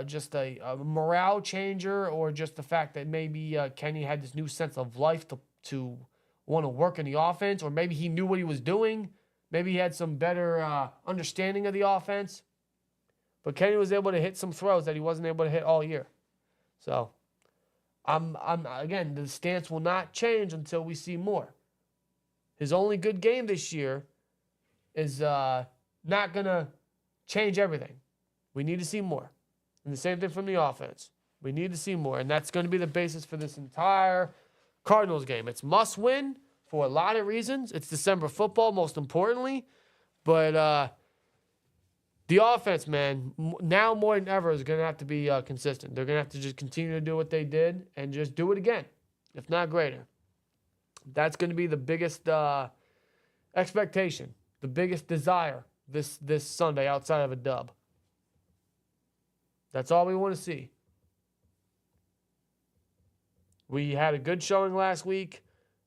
just a morale changer, or just the fact that maybe Kenny had this new sense of life to want to work in the offense, or maybe he knew what he was doing. Maybe he had some better understanding of the offense. But Kenny was able to hit some throws that he wasn't able to hit all year. So, again, the stance will not change until we see more. His only good game this year is not going to change everything. We need to see more. And the same thing from the offense. We need to see more. And that's going to be the basis for this entire Cardinals game. It's must win for a lot of reasons. It's December football, most importantly. But the offense, man, now more than ever is going to have to be consistent. They're going to have to just continue to do what they did and just do it again, if not greater. That's going to be the biggest expectation, the biggest desire this Sunday outside of a dub. That's all we want to see. We had a good showing last week.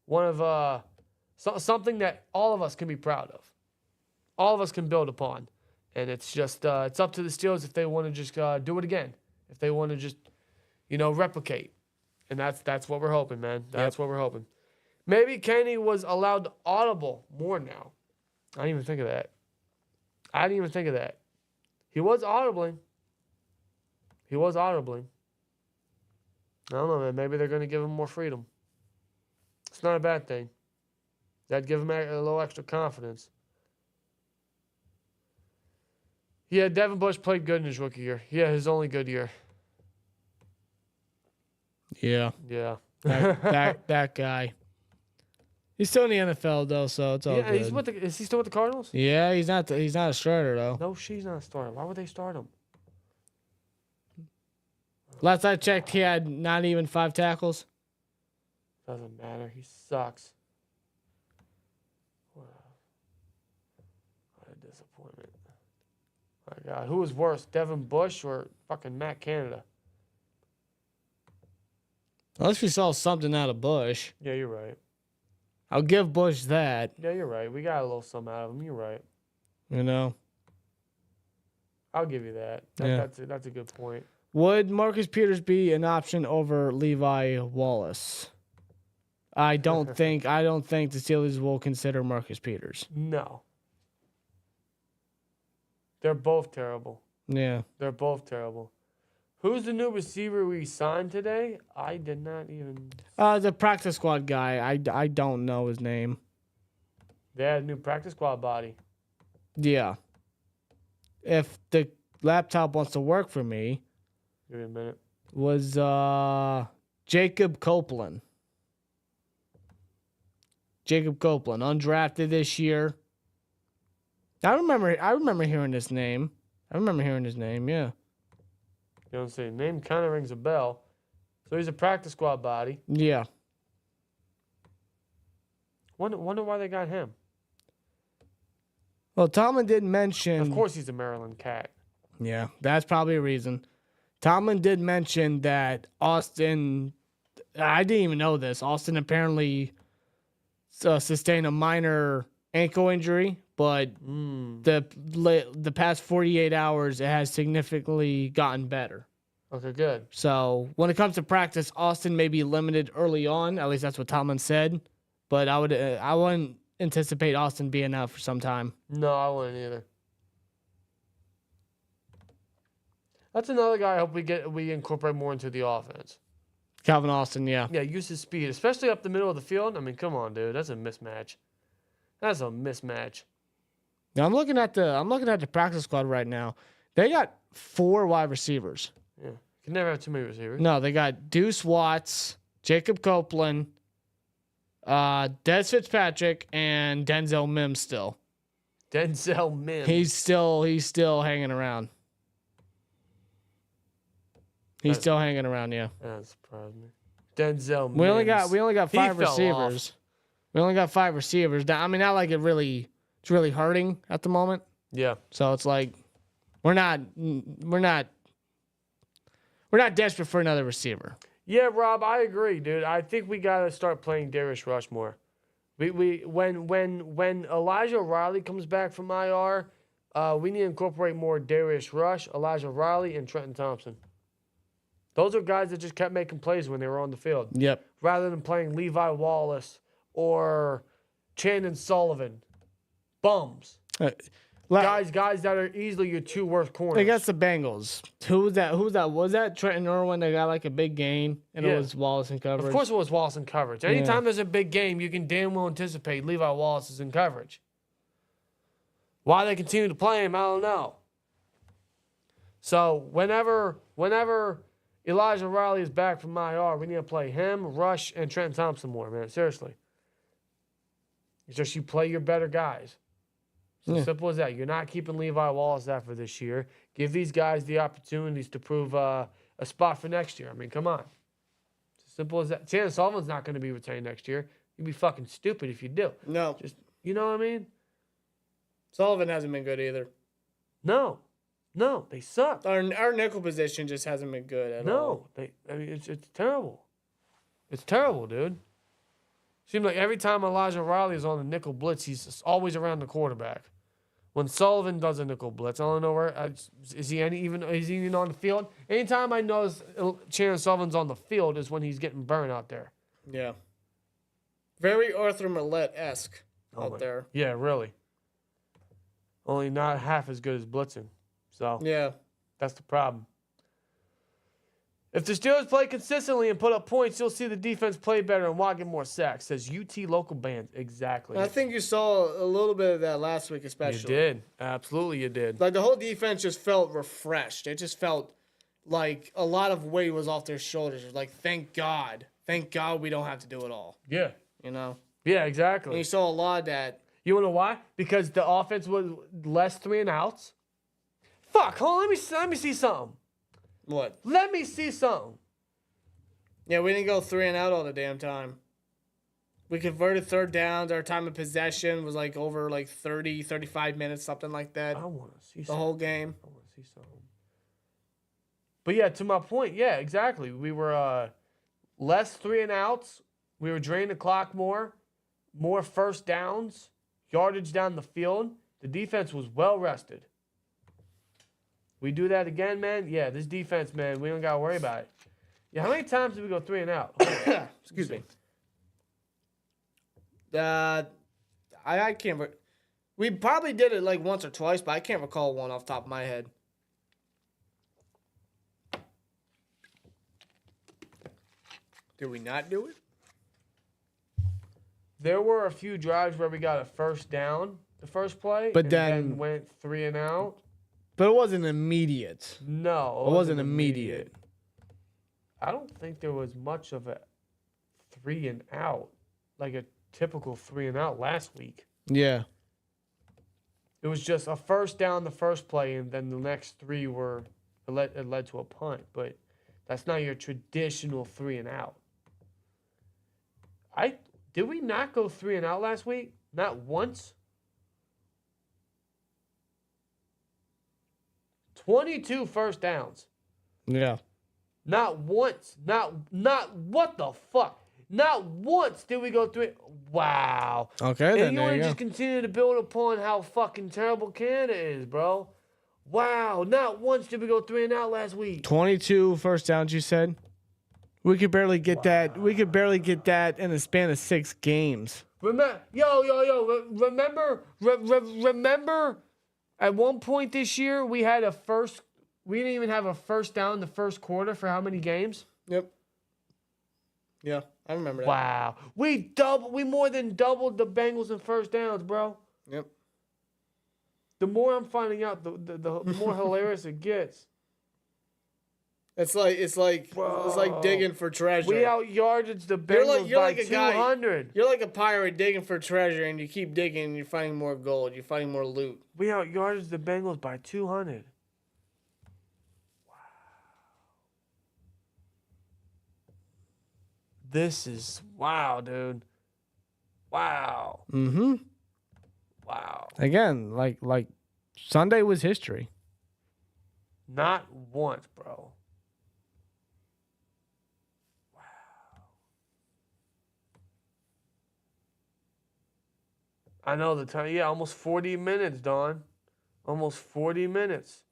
One of something that all of us can be proud of. All of us can build upon. And it's just it's up to the Steelers if they want to just do it again. If they want to just, replicate. And that's what we're hoping, man. That's what we're hoping. Maybe Kenny was allowed to audible more now. I didn't even think of that. He was audibling. I don't know, man. Maybe they're going to give him more freedom. It's not a bad thing. That'd give him a little extra confidence. Yeah, Devin Bush played good in his rookie year. Yeah, his only good year. Yeah. Yeah. That guy. He's still in the NFL though, so it's all good. Is he still with the Cardinals? Yeah, he's not a starter though. No, she's not a starter. Why would they start him? Last I checked, he had not even 5 tackles. Doesn't matter. He sucks. What a disappointment. My God, who was worse, Devin Bush or fucking Matt Canada? Unless we saw something out of Bush. Yeah, you're right. I'll give Bush that. Yeah, you're right. We got a little something out of him. You're right. You know? I'll give you that. Yeah. That's a good point. Would Marcus Peters be an option over Levi Wallace? I don't think the Steelers will consider Marcus Peters. No. They're both terrible. Yeah. They're both terrible. Who's the new receiver we signed today? I did not even. The practice squad guy. I don't know his name. They had a new practice squad body. Yeah. If the laptop wants to work for me, Give me a minute. was Jacob Copeland. Jacob Copeland, undrafted this year. I remember hearing this name. Yeah. You know what I'm saying? Name kind of rings a bell. So he's a practice squad body. Yeah. Wonder why they got him. Well, Tomlin did mention. Of course he's a Maryland cat. Yeah, that's probably a reason. Tomlin did mention that Austin. I didn't even know this. Austin apparently sustained a minor ankle injury, but the past 48 hours it has significantly gotten better. Okay, good. So when it comes to practice, Austin may be limited early on. At least that's what Tomlin said. But I wouldn't anticipate Austin being out for some time. No, I wouldn't either. That's another guy I hope we incorporate more into the offense. Calvin Austin, yeah. Yeah, use his speed, especially up the middle of the field. I mean, come on, dude. That's a mismatch. That's a mismatch. Now I'm looking at the practice squad right now. They got 4 wide receivers. Yeah. You can never have too many receivers. No, they got Deuce Watts, Jacob Copeland, Des Fitzpatrick, and Denzel Mims still. Denzel Mims. He's still hanging around. He's still hanging around, yeah. That surprised me. Denzel Mims. We only got 5 He fell receivers. off. We only got 5 receivers. I mean, not like it's really hurting at the moment. Yeah. So it's like we're not desperate for another receiver. Yeah, Rob, I agree, dude. I think we gotta start playing Darius Rush more. When Elijah Riley comes back from IR, we need to incorporate more Darius Rush, Elijah Riley, and Trenton Thompson. Those are guys that just kept making plays when they were on the field. Yep. Rather than playing Levi Wallace or Chandon Sullivan. Bums. Guys that are easily your 2 worst corners. Against the Bengals. Who's that? Was that Trenton Irwin that got like a big gain and it was Wallace in coverage? Of course it was Wallace in coverage. Anytime there's a big game, you can damn well anticipate Levi Wallace is in coverage. Why they continue to play him, I don't know. So whenever Elijah Riley is back from IR, we need to play him, Rush, and Trenton Thompson more, man. Seriously. It's just you play your better guys. It's as simple as that. You're not keeping Levi Wallace after this year. Give these guys the opportunities to prove a spot for next year. I mean, come on. It's as simple as that. Chandon Sullivan's not going to be retained next year. You'd be fucking stupid if you do. No. Just, you know what I mean? Sullivan hasn't been good either. No, they suck. Our nickel position just hasn't been good at all. No, it's terrible. It's terrible, dude. Seems like every time Elijah Riley is on the nickel blitz, he's always around the quarterback. When Sullivan does a nickel blitz, I don't know where is he even on the field. Anytime I notice Chandon Sullivan's on the field is when he's getting burned out there. Yeah. Very Arthur Millette-esque out there. Yeah, really. Only not half as good as blitzing. So yeah, that's the problem. If the Steelers play consistently and put up points, you'll see the defense play better and want to get more sacks, says UT local band. Exactly. I think you saw a little bit of that last week especially. You did. Absolutely you did. Like the whole defense just felt refreshed. It just felt like a lot of weight was off their shoulders. It was like, thank God we don't have to do it all. Yeah. You know? Yeah, exactly. And you saw a lot of that. You want to know why? Because the offense was less 3 and outs. Fuck, hold on, let me see something. What? Let me see something. Yeah, we didn't go 3 and out all the damn time. We converted third downs. Our time of possession was like over like 30, 35 minutes, something like that. I want to see the whole game. I want to see something. But yeah, to my point, yeah, exactly. We were less 3 and outs. We were draining the clock more first downs, yardage down the field. The defense was well rested. We do that again, man. Yeah, this defense, man, we don't gotta worry about it. Yeah, how many times did we go 3 and out? Excuse me. I can't. We probably did it like once or twice, but I can't recall one off the top of my head. Did we not do it? There were a few drives where we got a first down the first play, But and then went 3 and out. But it wasn't immediate. No, It wasn't immediate. I don't think there was much of a 3 and out, like a typical 3 and out last week. Yeah. It was just a first down the first play, and then the next 3 were it led to a punt. But that's not your traditional 3 and out. Did we not go 3 and out last week? Not once. 22 first downs. Yeah. Not once. Not what the fuck? Not once did we go 3. Wow. Okay, and then you there want you to go. just continue to build upon how fucking terrible Canada is, bro. Wow. Not once did we go 3 and out last week. 22 first downs, you said? We could barely get that. We could barely get that in a span of 6 games. Remember, remember at one point this year we didn't even have a first down in the first quarter for how many games? Yep. Yeah, I remember that. Wow. We more than doubled the Bengals in first downs, bro. Yep. The more I'm finding out, the more hilarious it gets. It's like digging for treasure. We out yardage the Bengals you're by like a guy- 200. You're like a pirate digging for treasure, and you keep digging, and you're finding more gold. You're finding more loot. We out yardage the Bengals by 200. Wow. This is wow, dude. Wow. Mm-hmm. Wow. Again, like Sunday was history. Not once, bro. I know the time. Yeah, almost 40 minutes, Don. Almost 40 minutes.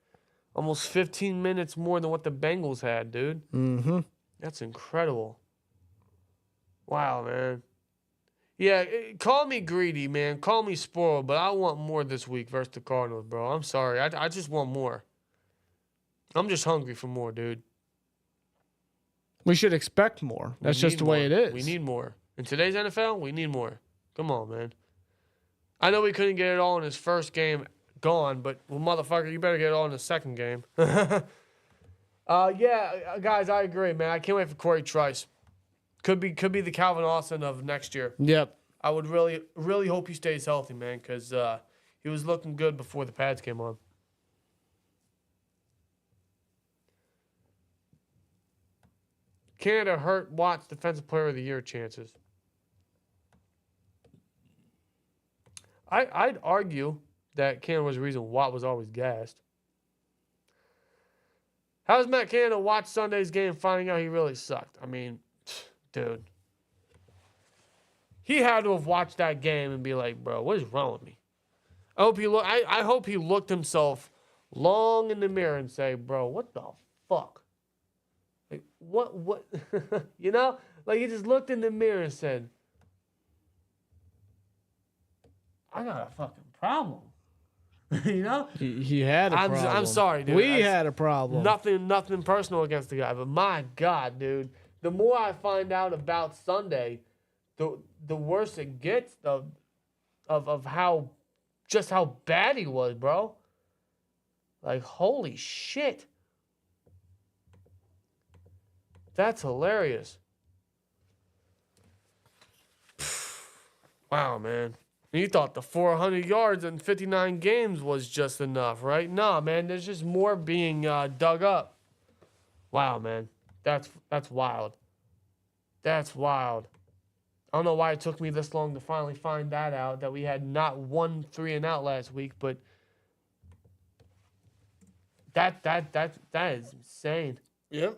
Almost 15 minutes more than what the Bengals had, dude. Mm-hmm. That's incredible. Wow, man. Yeah, call me greedy, man. Call me spoiled, but I want more this week versus the Cardinals, bro. I'm sorry. I just want more. I'm just hungry for more, dude. We should expect more. That's just the way it is. We need more. In today's NFL, we need more. Come on, man. I know we couldn't get it all in his first game gone, but, well, motherfucker, you better get it all in the second game. Yeah, guys, I agree, man. I can't wait for Corey Trice. Could be the Calvin Austin of next year. Yep. I would really, really hope he stays healthy, man, because he was looking good before the pads came on. Canada hurt Watt's Defensive Player of the Year chances. I'd argue that Canada was the reason Watt was always gassed. How does Matt Canada watch Sunday's game finding out he really sucked? I mean, dude. He had to have watched that game and be like, bro, what is wrong with me? I hope he looked himself long in the mirror and say, bro, what the fuck? Like, what? You know? Like, he just looked in the mirror and said, I got a fucking problem. You know? He had a problem. I'm sorry, dude. We had a problem. Nothing personal against the guy, but my God, dude. The more I find out about Sunday, the worse it gets of how bad he was, bro. Like, holy shit. That's hilarious. Wow, man. You thought the 400 yards in 59 games was just enough, right? Nah, man. There's just more being dug up. Wow, man. That's wild. That's wild. I don't know why it took me this long to finally find that out, that we had not one 3-and-out last week, but that is insane. Yep.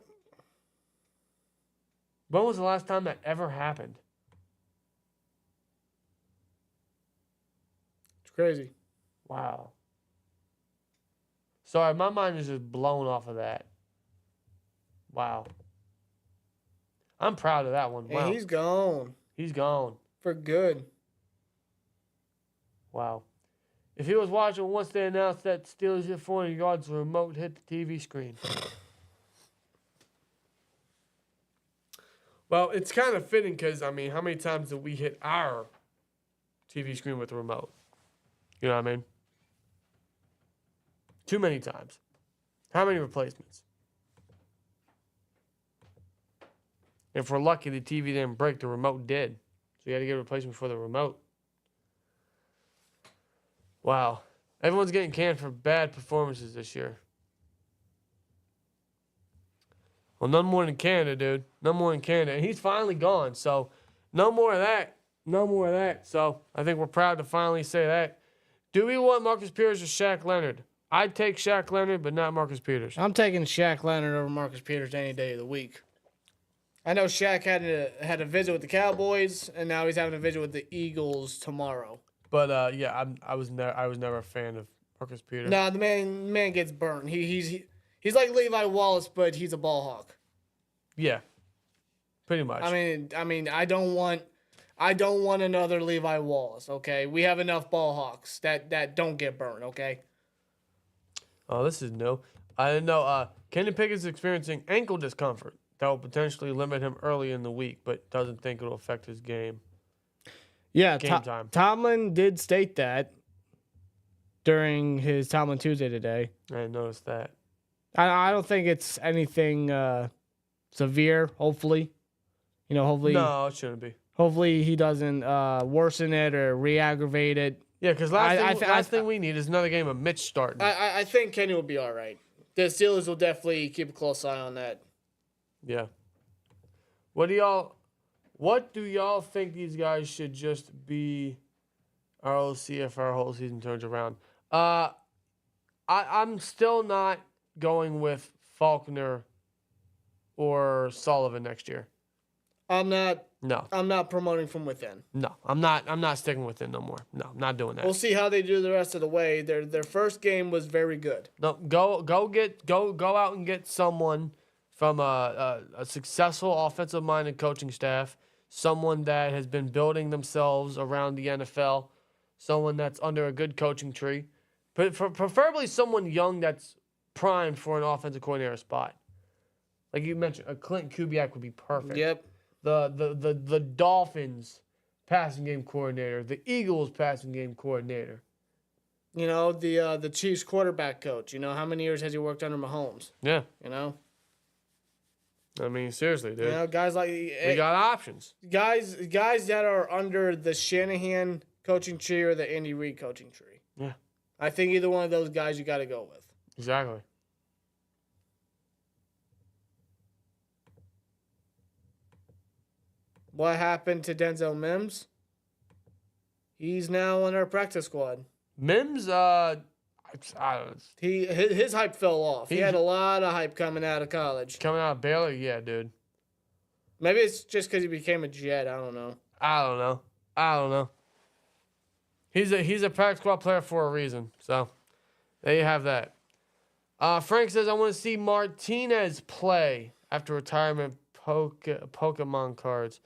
When was the last time that ever happened? It's crazy. Wow. Sorry, my mind is just blown off of that. Wow. I'm proud of that one. Wow. And he's gone. He's gone. For good. Wow. If he was watching once they announced that Steelers hit 400 yards, the remote hit the TV screen. Well, it's kind of fitting because, I mean, how many times did we hit our TV screen with the remote? You know what I mean? Too many times. How many replacements? If we're lucky, the TV didn't break, the remote did. So you had to get a replacement for the remote. Wow. Everyone's getting canned for bad performances this year. Well, none more than Canada, dude. None more than Canada. And he's finally gone. So no more of that. No more of that. So I think we're proud to finally say that. Do we want Marcus Peters or Shaq Leonard? I'd take Shaq Leonard, but not Marcus Peters. I'm taking Shaq Leonard over Marcus Peters any day of the week. I know Shaq had a visit with the Cowboys, and now he's having a visit with the Eagles tomorrow. But yeah, I was never a fan of Marcus Peters. Nah, the man gets burnt. He's like Levi Wallace, but he's a ball hawk. Yeah, pretty much. I mean, I don't want another Levi Wallace. Okay, we have enough ball hawks that don't get burned. Okay. Oh, this is new. I didn't know. Kenny Pickett's experiencing ankle discomfort that will potentially limit him early in the week, but doesn't think it'll affect his game. Yeah, Game time. Tomlin did state that during his Tomlin Tuesday today. I didn't notice that. I don't think it's anything severe. Hopefully, hopefully. No, it shouldn't be. Hopefully he doesn't worsen it or re-aggravate it. Yeah, because last thing we need is another game of Mitch starting. I think Kenny will be all right. The Steelers will definitely keep a close eye on that. Yeah. What do y'all think these guys should just be ROC if our whole season turns around? I'm still not going with Faulkner or Sullivan next year. I'm not No. I'm not promoting from within. No. I'm not sticking with it no more. No, I'm not doing that. We'll see how they do the rest of the way. Their first game was very good. No, go out and get someone from a successful offensive-minded coaching staff, someone that has been building themselves around the NFL, someone that's under a good coaching tree, preferably someone young that's primed for an offensive coordinator spot. Like you mentioned, a Clinton Kubiak would be perfect. Yep. The Dolphins passing game coordinator, the Eagles passing game coordinator. The Chiefs quarterback coach. How many years has he worked under Mahomes? Yeah. I mean, seriously, dude. Guys like we got options. Guys that are under the Shanahan coaching tree or the Andy Reid coaching tree. Yeah. I think either one of those guys you got to go with. Exactly. What happened to Denzel Mims? He's now on our practice squad. Mims, I don't know. His hype fell off. He had a lot of hype coming out of college. Coming out of Baylor, yeah, dude. Maybe it's just because he became a Jet. I don't know. He's a practice squad player for a reason. So there you have that. Frank says, I want to see Martinez play after retirement Pokemon cards.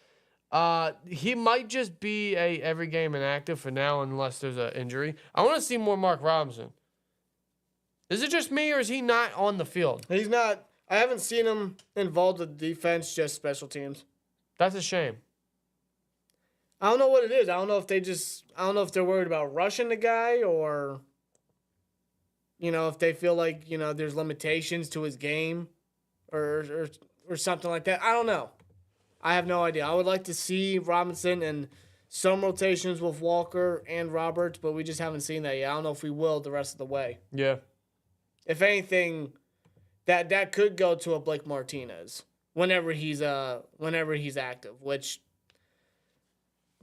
He might just be a every game inactive for now unless there's an injury. I want to see more Mark Robinson. Is it just me or is he not on the field? He's not. I haven't seen him involved with defense, just special teams. That's a shame. I don't know what it is. I don't know if they're worried about rushing the guy or, if they feel like, there's limitations to his game or something like that. I don't know. I have no idea. I would like to see Robinson and some rotations with Walker and Roberts, but we just haven't seen that yet. I don't know if we will the rest of the way. Yeah. If anything, that could go to a Blake Martinez whenever he's active, which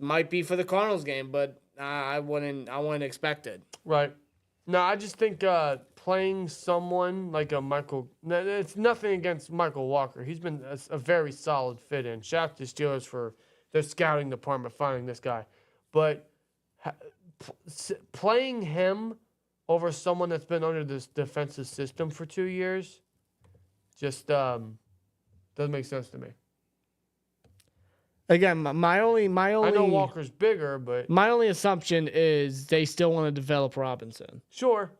might be for the Cardinals game, but I wouldn't expect it. Right. No, I just think playing someone like a Michael. It's nothing against Michael Walker. He's been a very solid fit in. Shout out to the Steelers for their scouting department finding this guy, but playing him over someone that's been under this defensive system for 2 years just doesn't make sense to me. Again, my only I know Walker's bigger, but my only assumption is they still want to develop Robinson. Sure.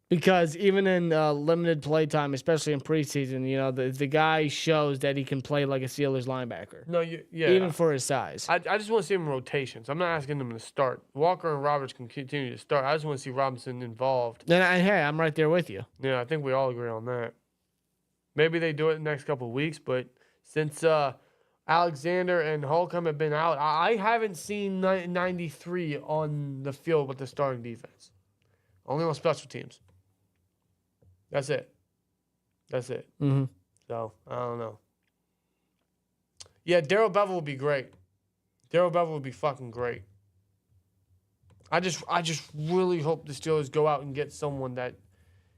Because even in limited play time, especially in preseason, you know, the guy shows that he can play like a Steelers linebacker. No, yeah. Even for his size. I just want to see him in rotations. I'm not asking him to start. Walker and Roberts can continue to start. I just want to see Robinson involved. And hey, I'm right there with you. Yeah, I think we all agree on that. Maybe they do it in the next couple of weeks, but since Alexander and Holcomb have been out, I haven't seen 93 on the field with the starting defense. Only on special teams. That's it. Mm-hmm. So, I don't know. Yeah, Darrell Bevel would be great. Darrell Bevel would be fucking great. I just really hope the Steelers go out and get someone that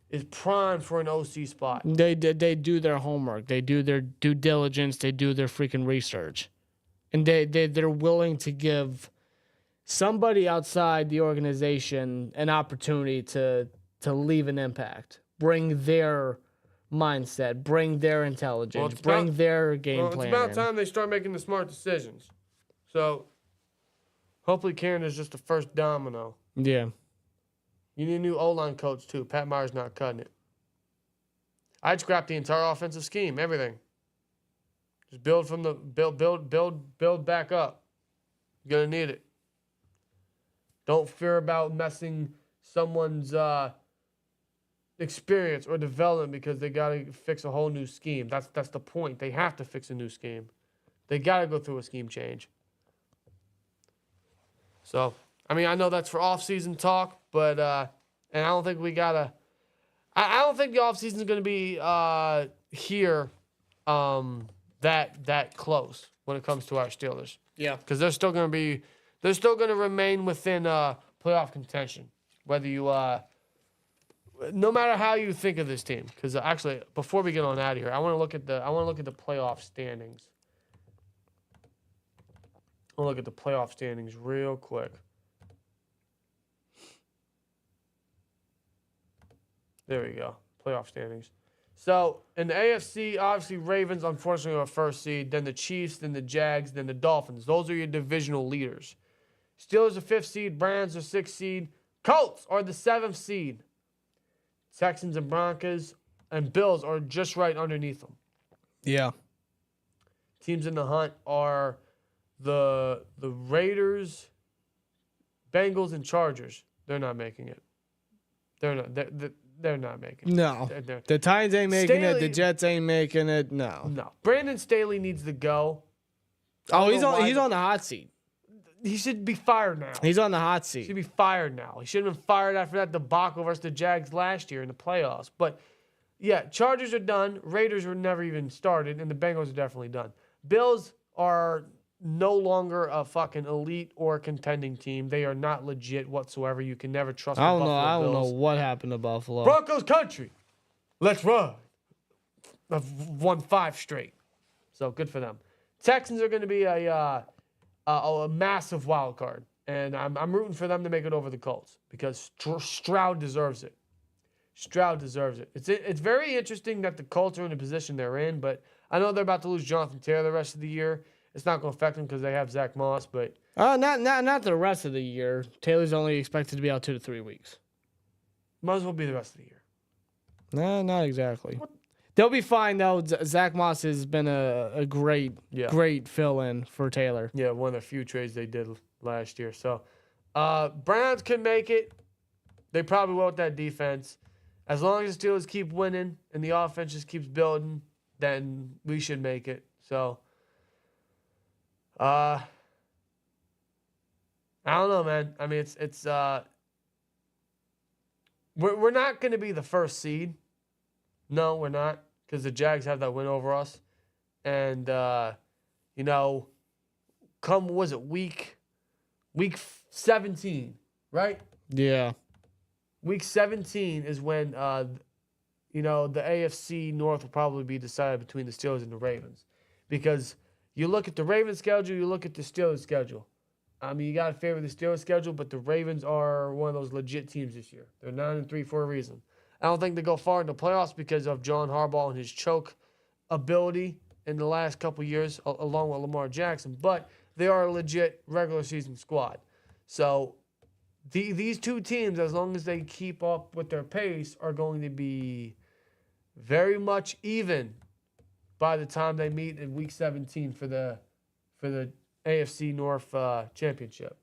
is primed for an OC spot. They do their homework. They do their due diligence. They do their freaking research. And they're willing to give somebody outside the organization an opportunity to leave an impact. Bring their mindset, bring their intelligence, bring their game plan. It's about time they start making the smart decisions. So, hopefully Karen is just the first domino. Yeah. You need a new O-line coach, too. Pat Meyer's not cutting it. I'd scrap the entire offensive scheme, everything. Just build from the build back up. You're gonna need it. Don't fear about messing someone's experience or development because they gotta fix a whole new scheme. That's the point. They have to fix a new scheme. They gotta go through a scheme change. So, I mean, I know that's for off-season talk, but and I don't think we gotta. I don't think the off-season is gonna be here that close when it comes to our Steelers. Yeah, because they're still gonna remain within playoff contention. Whether you no matter how you think of this team, because actually, before we get on out of here, I want to look at the playoff standings. I want to look at the playoff standings real quick. There we go. Playoff standings. So, in the AFC, obviously, Ravens, unfortunately, are first seed. Then the Chiefs, then the Jags, then the Dolphins. Those are your divisional leaders. Steelers are 5th seed. Browns are 6th seed. Colts are the 7th seed. Texans and Broncos and Bills are just right underneath them. Yeah. Teams in the hunt are the Raiders, Bengals, and Chargers. They're not making it. They're not making it. No. The Titans ain't making it. The Jets ain't making it. No. No. Brandon Staley needs to go. Oh, he's on the hot seat. He should be fired now. He's on the hot seat. He should be fired now. He should have been fired after that debacle versus the Jags last year in the playoffs. But, yeah, Chargers are done. Raiders were never even started, and the Bengals are definitely done. Bills are no longer a fucking elite or contending team. They are not legit whatsoever. You can never trust the Buffalo Bills. I don't know what happened to Buffalo. Broncos country. Let's run. I've won 5 straight. So, good for them. Texans are going to be a massive wild card, and I'm rooting for them to make it over the Colts because Stroud deserves it. Stroud deserves it. It's very interesting that the Colts are in the position they're in, but I know they're about to lose Jonathan Taylor the rest of the year. It's not going to affect them because they have Zach Moss, but not the rest of the year. Taylor's only expected to be out 2 to 3 weeks. Might as well be the rest of the year. No, not exactly. What? They'll be fine, though. Zach Moss has been a great fill-in for Taylor. Yeah, one of the few trades they did last year. So, Browns can make it. They probably will with that defense. As long as the Steelers keep winning and the offense just keeps building, then we should make it. So, I don't know, man. I mean, it's we're not going to be the first seed. No, we're not. Because the Jags have that win over us. And, come, was it week Week 17, right? Yeah. Week 17 is when, the AFC North will probably be decided between the Steelers and the Ravens. Because you look at the Ravens schedule, you look at the Steelers schedule. I mean, you got to favor the Steelers schedule, but the Ravens are one of those legit teams this year. They're 9-3 for a reason. I don't think they go far in the playoffs because of John Harbaugh and his choke ability in the last couple of years, along with Lamar Jackson. But they are a legit regular season squad. So these two teams, as long as they keep up with their pace, are going to be very much even by the time they meet in Week 17 for the AFC North championship.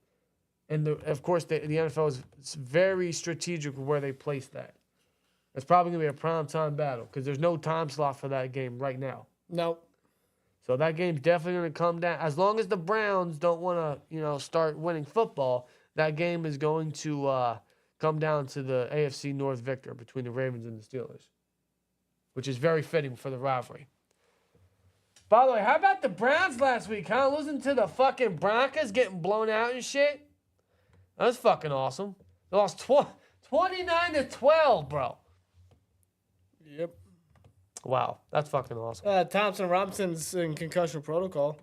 And of course, the NFL is very strategic where they place that. It's probably going to be a primetime battle because there's no time slot for that game right now. Nope. So that game's definitely going to come down. As long as the Browns don't want to, start winning football, that game is going to come down to the AFC North victor between the Ravens and the Steelers, which is very fitting for the rivalry. By the way, how about the Browns last week, huh? Losing to the fucking Broncos, getting blown out and shit. That was fucking awesome. They lost 29-12, bro. Yep. Wow, that's fucking awesome. Thompson Robinson's in concussion protocol.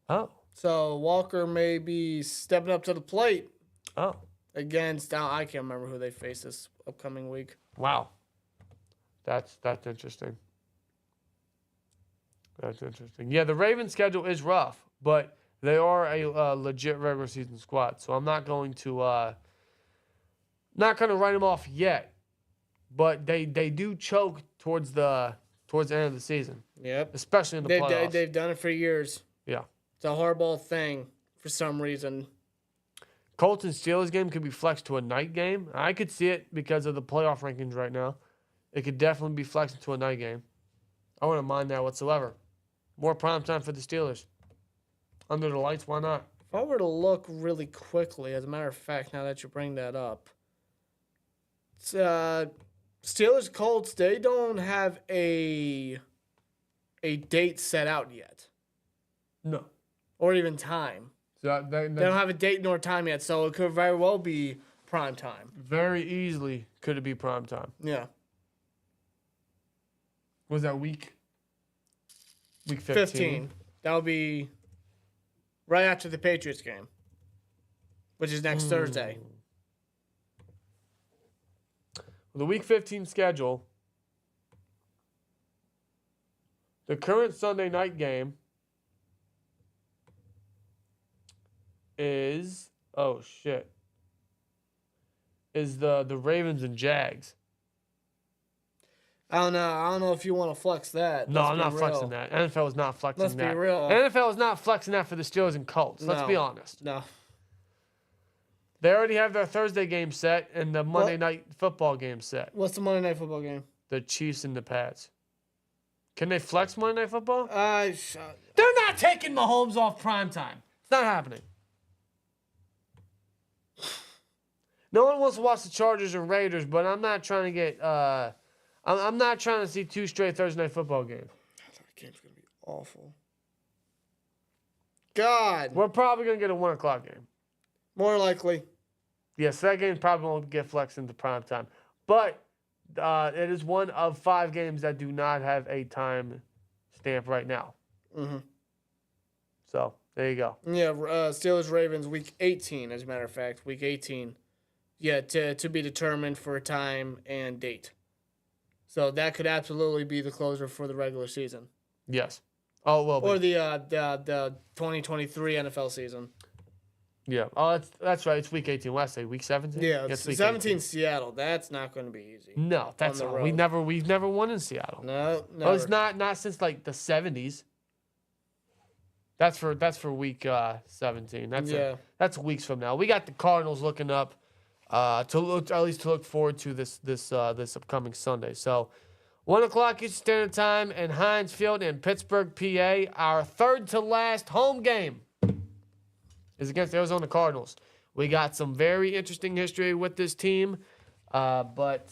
Oh. So Walker may be stepping up to the plate. Oh. Against, I can't remember who they face this upcoming week. Wow. That's interesting. That's interesting. Yeah, the Ravens schedule is rough, but they are a legit regular season squad. So I'm not going to write them off yet. But they do choke towards the end of the season. Yep. Especially in the playoffs. They've done it for years. Yeah. It's a hardball thing for some reason. Colts and Steelers game could be flexed to a night game. I could see it because of the playoff rankings right now. It could definitely be flexed to a night game. I wouldn't mind that whatsoever. More prime time for the Steelers. Under the lights, why not? If I were to look really quickly, as a matter of fact, now that you bring that up, it's, Steelers Colts, they don't have a date set out yet. No. Or even time. So they don't have a date nor time yet, so it could very well be prime time. Very easily could it be prime time. Yeah. Was that week 15? That'll be right after the Patriots game, which is next Thursday. The Week 15 schedule, the current Sunday night game is the Ravens and Jags. I don't know if you want to flex that. No, I'm not flexing that. NFL is not flexing that. Let's be real. NFL is not flexing that for the Steelers and Colts. Let's be honest. No. They already have their Thursday game set and the Monday night football game set. What's the Monday night football game? The Chiefs and the Pats. Can they flex Monday night football? They're not taking Mahomes off primetime. It's not happening. No one wants to watch the Chargers and Raiders, but I'm not trying to get I'm not trying to see 2 straight Thursday night football games. That game's gonna be awful. God. We're probably gonna get a 1 o'clock game. More likely. Yes, that game probably won't get flexed into prime time. But it is one of 5 games that do not have a time stamp right now. Mm-hmm. So, there you go. Yeah, Steelers-Ravens, Week 18, as a matter of fact. Week 18. Yeah, to be determined for a time and date. So that could absolutely be the closer for the regular season. Yes. Oh, well. Or the 2023 NFL season. Yeah. Oh, that's right. It's Week 18. What did I say? Week 17? Yeah, it's Week 17 Seattle. That's not going to be easy. No, that's not. We've never won in Seattle. No. Well, it's not since like the 70s. That's for Week 17. That's weeks from now. We got the Cardinals looking up to look forward to this upcoming Sunday. So 1 o'clock Eastern Standard Time in Heinz Field in Pittsburgh, PA. Our third to last home game is against the Arizona Cardinals. We got some very interesting history with this team, but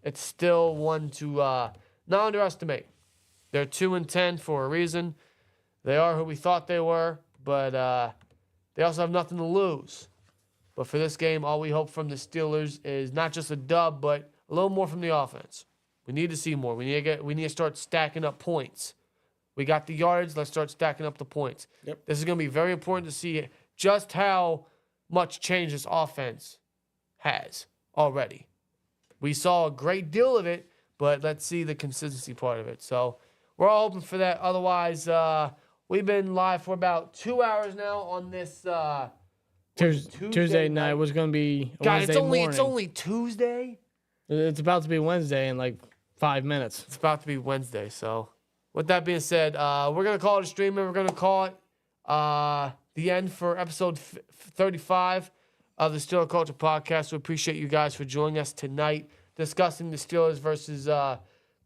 it's still one to not underestimate. They're 2-10 for a reason. They are who we thought they were, but They also have nothing to lose. But for this game, all we hope from the Steelers is not just a dub, but a little more from the offense. We need to see more. We need to start stacking up points. We got the yards. Let's start stacking up the points. Yep. This is going to be very important to see just how much change this offense has already. We saw a great deal of it, but let's see the consistency part of it. So we're all hoping for that. Otherwise, we've been live for about 2 hours now on this Tuesday night was going to be Wednesday morning. It's only Tuesday. It's about to be Wednesday in like 5 minutes. It's about to be Wednesday. So with that being said, we're going to call it a stream, and we're going to call it the end for episode 35 of the Steeler Culture Podcast. We appreciate you guys for joining us tonight, discussing the Steelers versus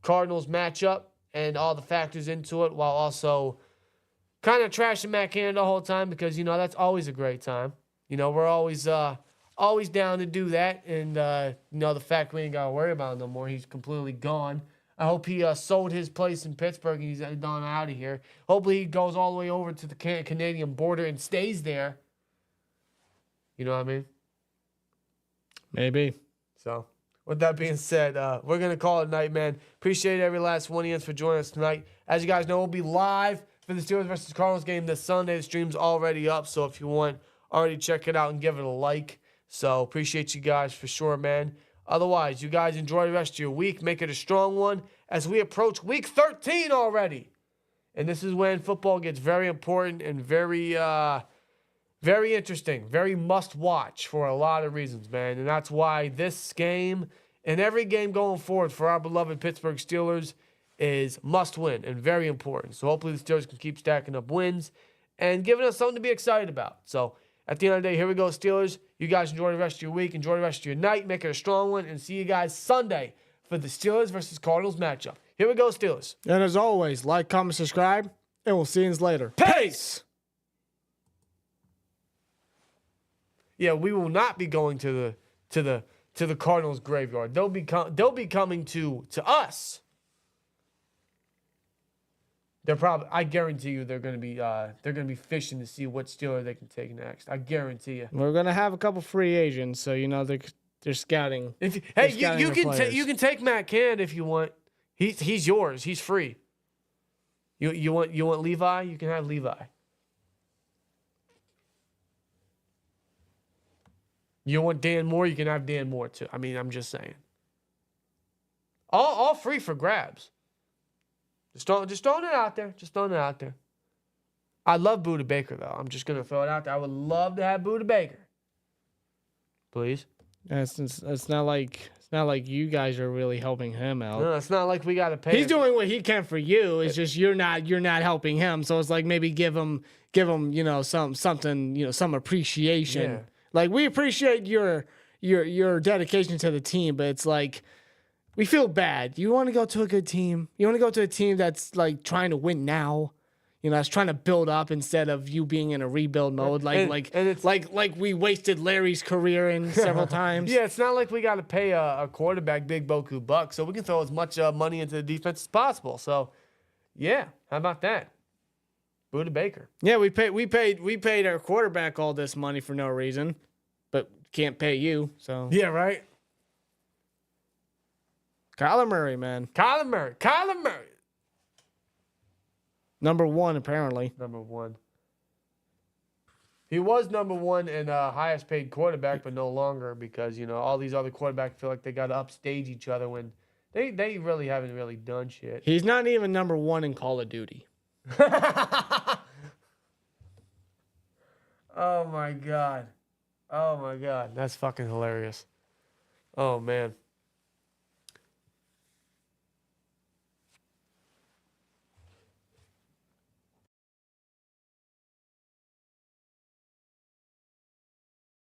Cardinals matchup and all the factors into it, while also kind of trashing Matt Canada the whole time because, that's always a great time. We're always down to do that. And, the fact we ain't got to worry about him no more. He's completely gone. I hope he sold his place in Pittsburgh and he's done out of here. Hopefully he goes all the way over to the Canadian border and stays there. You know what I mean? Maybe. So, with that being said, we're going to call it a night, man. Appreciate every last one of you for joining us tonight. As you guys know, we'll be live for the Steelers versus Cardinals game this Sunday. The stream's already up, so if you want, already check it out and give it a like. So, appreciate you guys for sure, man. Otherwise, you guys enjoy the rest of your week. Make it a strong one as we approach week 13 already. And this is when football gets very important and very interesting, very must-watch for a lot of reasons, man. And that's why this game and every game going forward for our beloved Pittsburgh Steelers is must-win and very important. So hopefully the Steelers can keep stacking up wins and giving us something to be excited about. So at the end of the day, here we go, Steelers. You guys enjoy the rest of your week. Enjoy the rest of your night. Make it a strong one. And see you guys Sunday for the Steelers versus Cardinals matchup. Here we go, Steelers. And as always, like, comment, subscribe, and we'll see you later. Peace! Yeah, we will not be going to the Cardinals graveyard. They'll be coming to us. I guarantee you, they're gonna be fishing to see what Steeler they can take next. I guarantee you. We're gonna have a couple free agents, so they're scouting. You can take Matt Canada if you want. He's yours. He's free. You want Levi? You can have Levi. You want Dan Moore? You can have Dan Moore too. I mean, I'm just saying. All free for grabs. Just throwing it out there. Just throwing it out there. I love Buda Baker, though. I'm just going to throw it out there. I would love to have Buda Baker. Please. It's not like you guys are really helping him out. No, it's not like we got to pay. He's doing what he can for you. It's just you're not helping him. So it's like maybe give him something, some appreciation. Yeah. Like we appreciate your dedication to the team, but it's like we feel bad. You want to go to a good team. You want to go to a team that's like trying to win now. That's trying to build up instead of you being in a rebuild mode. Like we wasted Larry's career in several times. Yeah, it's not like we got to pay a quarterback big boku bucks, so we can throw as much money into the defense as possible. So, yeah, how about that? Buda Baker. Yeah, we paid our quarterback all this money for no reason, but can't pay you. So yeah, right. Kyler Murray, man. Kyler Murray. Number one, apparently. Number one. He was number one and highest paid quarterback, but no longer because, all these other quarterbacks feel like they got to upstage each other when they really haven't really done shit. He's not even number one in Call of Duty. Oh, my God. That's fucking hilarious. Oh, man.